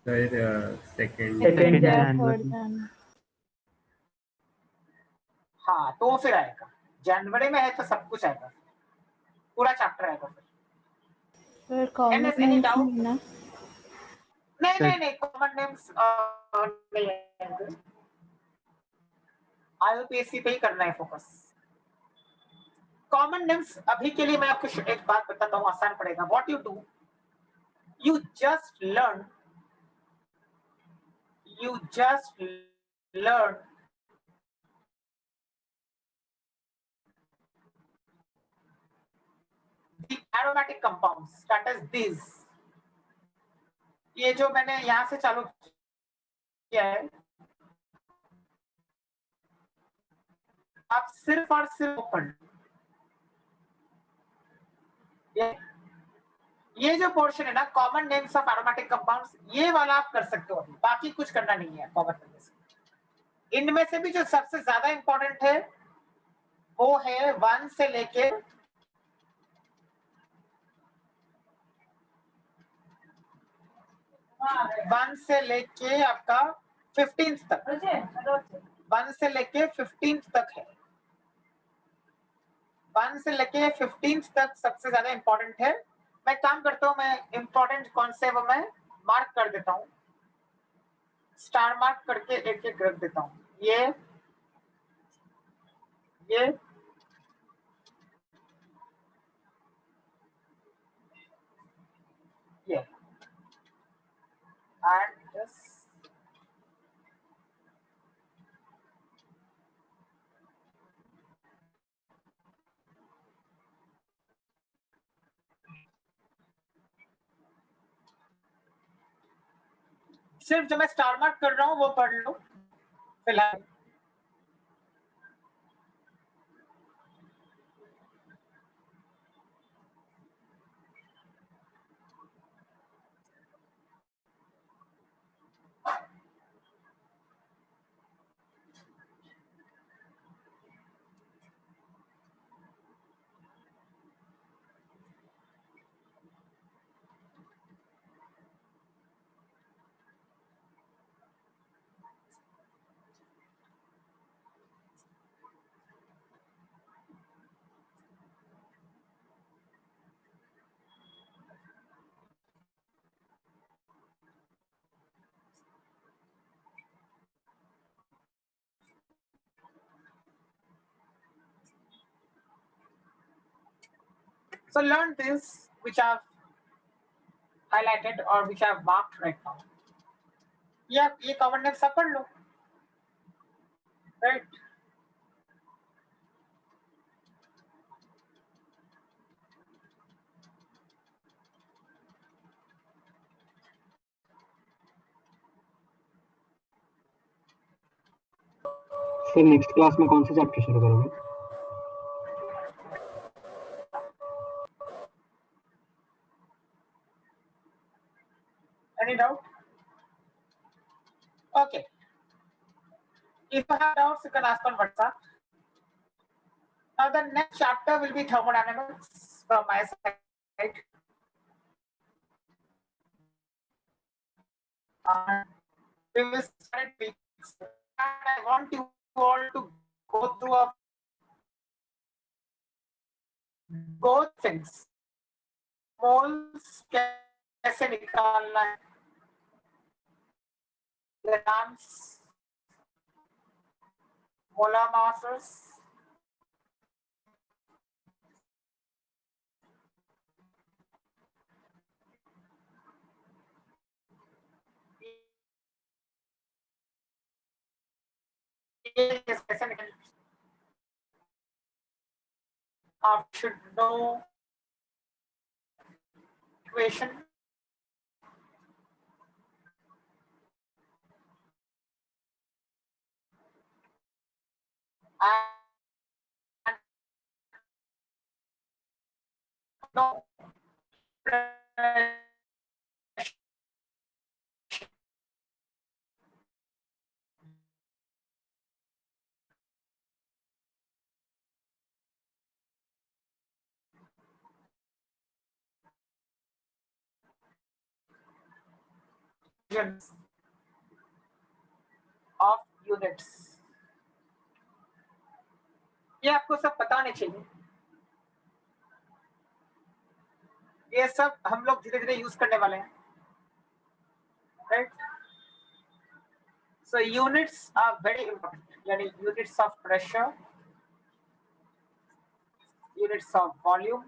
सर सेकंड जनवरी। हाँ, तो फिर आएगा। जनवरी में है तो सब कुछ आएगा, पूरा चैप्टर आएगा फिर। सर कॉमन नेम्स ना? नहीं, कॉमन नेम्स नहीं आएंगे। IUPAC पे ही करना है फोकस। कॉमन नेम्स अभी के लिए मैं आपको एक बात बताता हूँ, आसान पड़ेगा। What you do, you just learn the aromatic compounds, that is these। ये जो मैंने यहाँ से चालू किया है, आप सिर्फ और सिर्फ पढ़, ये जो पोर्शन है ना common names of aromatic compounds, ये वाला आप कर सकते हो अभी, बाकी कुछ करना नहीं है कॉमन नेम्स। इनमें से भी जो सबसे ज्यादा इंपॉर्टेंट है वो है 1 से लेके 1 से लेके आपका 15 तक, 1 से लेके 15 तक है। 1 से लेके 15 तक सबसे ज्यादा इंपॉर्टेंट है। मैं काम करता हूँ, मैं इंपॉर्टेंट कौन से वो मैं मार्क कर देता हूँ, स्टार मार्क करके एक एक रख देता हूँ। ये and this सिर्फ जो मैं स्टार मार्क कर रहा हूँ वो पढ़ लो फिलहाल। So learn this which I've highlighted or which I've marked right now. ये कॉमन नेम सब पढ़ लो, राइट? फिर नेक्स्ट क्लास में कौन से चैप्टर शुरू करोगे? Any doubt? Okay. If you have doubts, you can ask on WhatsApp. Now the next chapter will be thermodynamics from my side. We will start weeks. I want you all to go through both things. Moles कैसे निकालना है, grams, molar masses, आप should know equation and no of units. ये आपको सब पता होने चाहिए। ये सब हम लोग धीरे धीरे यूज करने वाले हैं, right? So units are very important. यानी units of pressure, units of volume,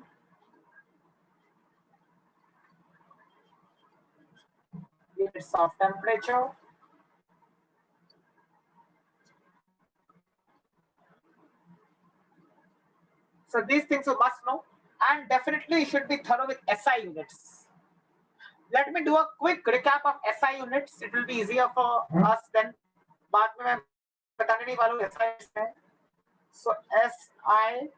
units of temperature, so these things you must know, and definitely you should be thorough with SI units. Let me do a quick recap of SI units. It will be easier for us then. बाद में मैं बताने नहीं वाला हूँ SI units में. So SI,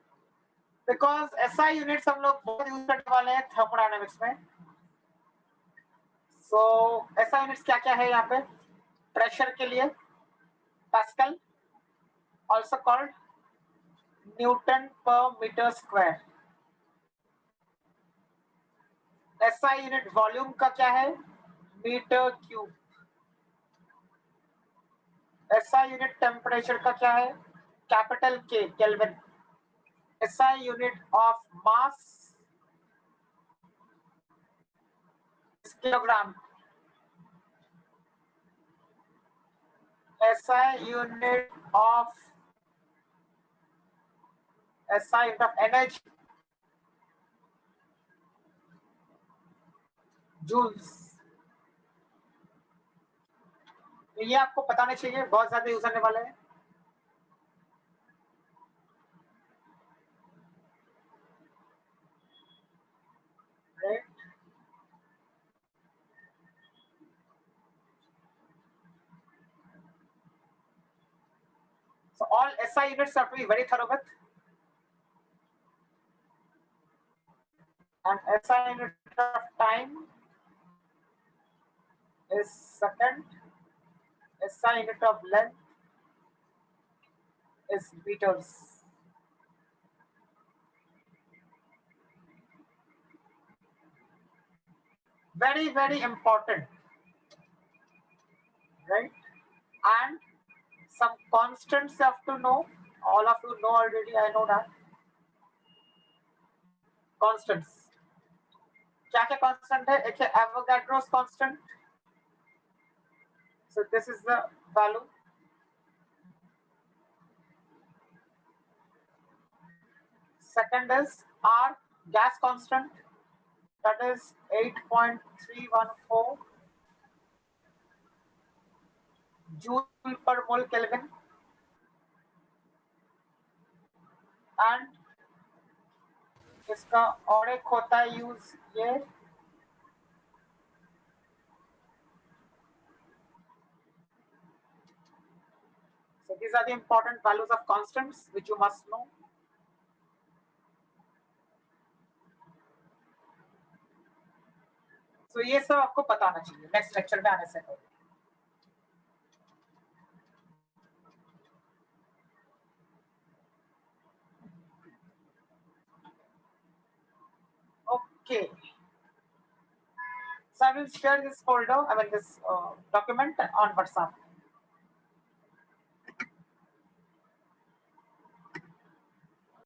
because SI units हम लोग बहुत यूज करने वाले हैं thermodynamics में. सो ऐसा यूनिट्स क्या क्या है यहाँ पे? प्रेशर के लिए pascal, also called newton per metre square. SI unit volume का क्या है? Metre cube. SI unit temperature का क्या है? Capital K, kelvin. SI unit of mass kilogram. SI unit of energy, joules। ये आपको पता नहीं चाहिए, बहुत ज्यादा यूज होने वाले हैं। Right? So all SI units have to be very thorough with. And SI unit of time is second. SI unit of length is meters. Very, very important, right? And some constants you have to know. All of you know already, I know that. Constants. क्या क्या constant है? एक है Avogadro's constant. So this is the value. Second is R, gas constant. That is 8.314 joule per mole Kelvin. And इसका और एक होता है यूज ये, so these are the important values of constants which you must know. So ये सब आपको पता होना चाहिए नेक्स्ट लेक्चर में आने से पहले। Okay. So I will share this folder, I mean this document on WhatsApp.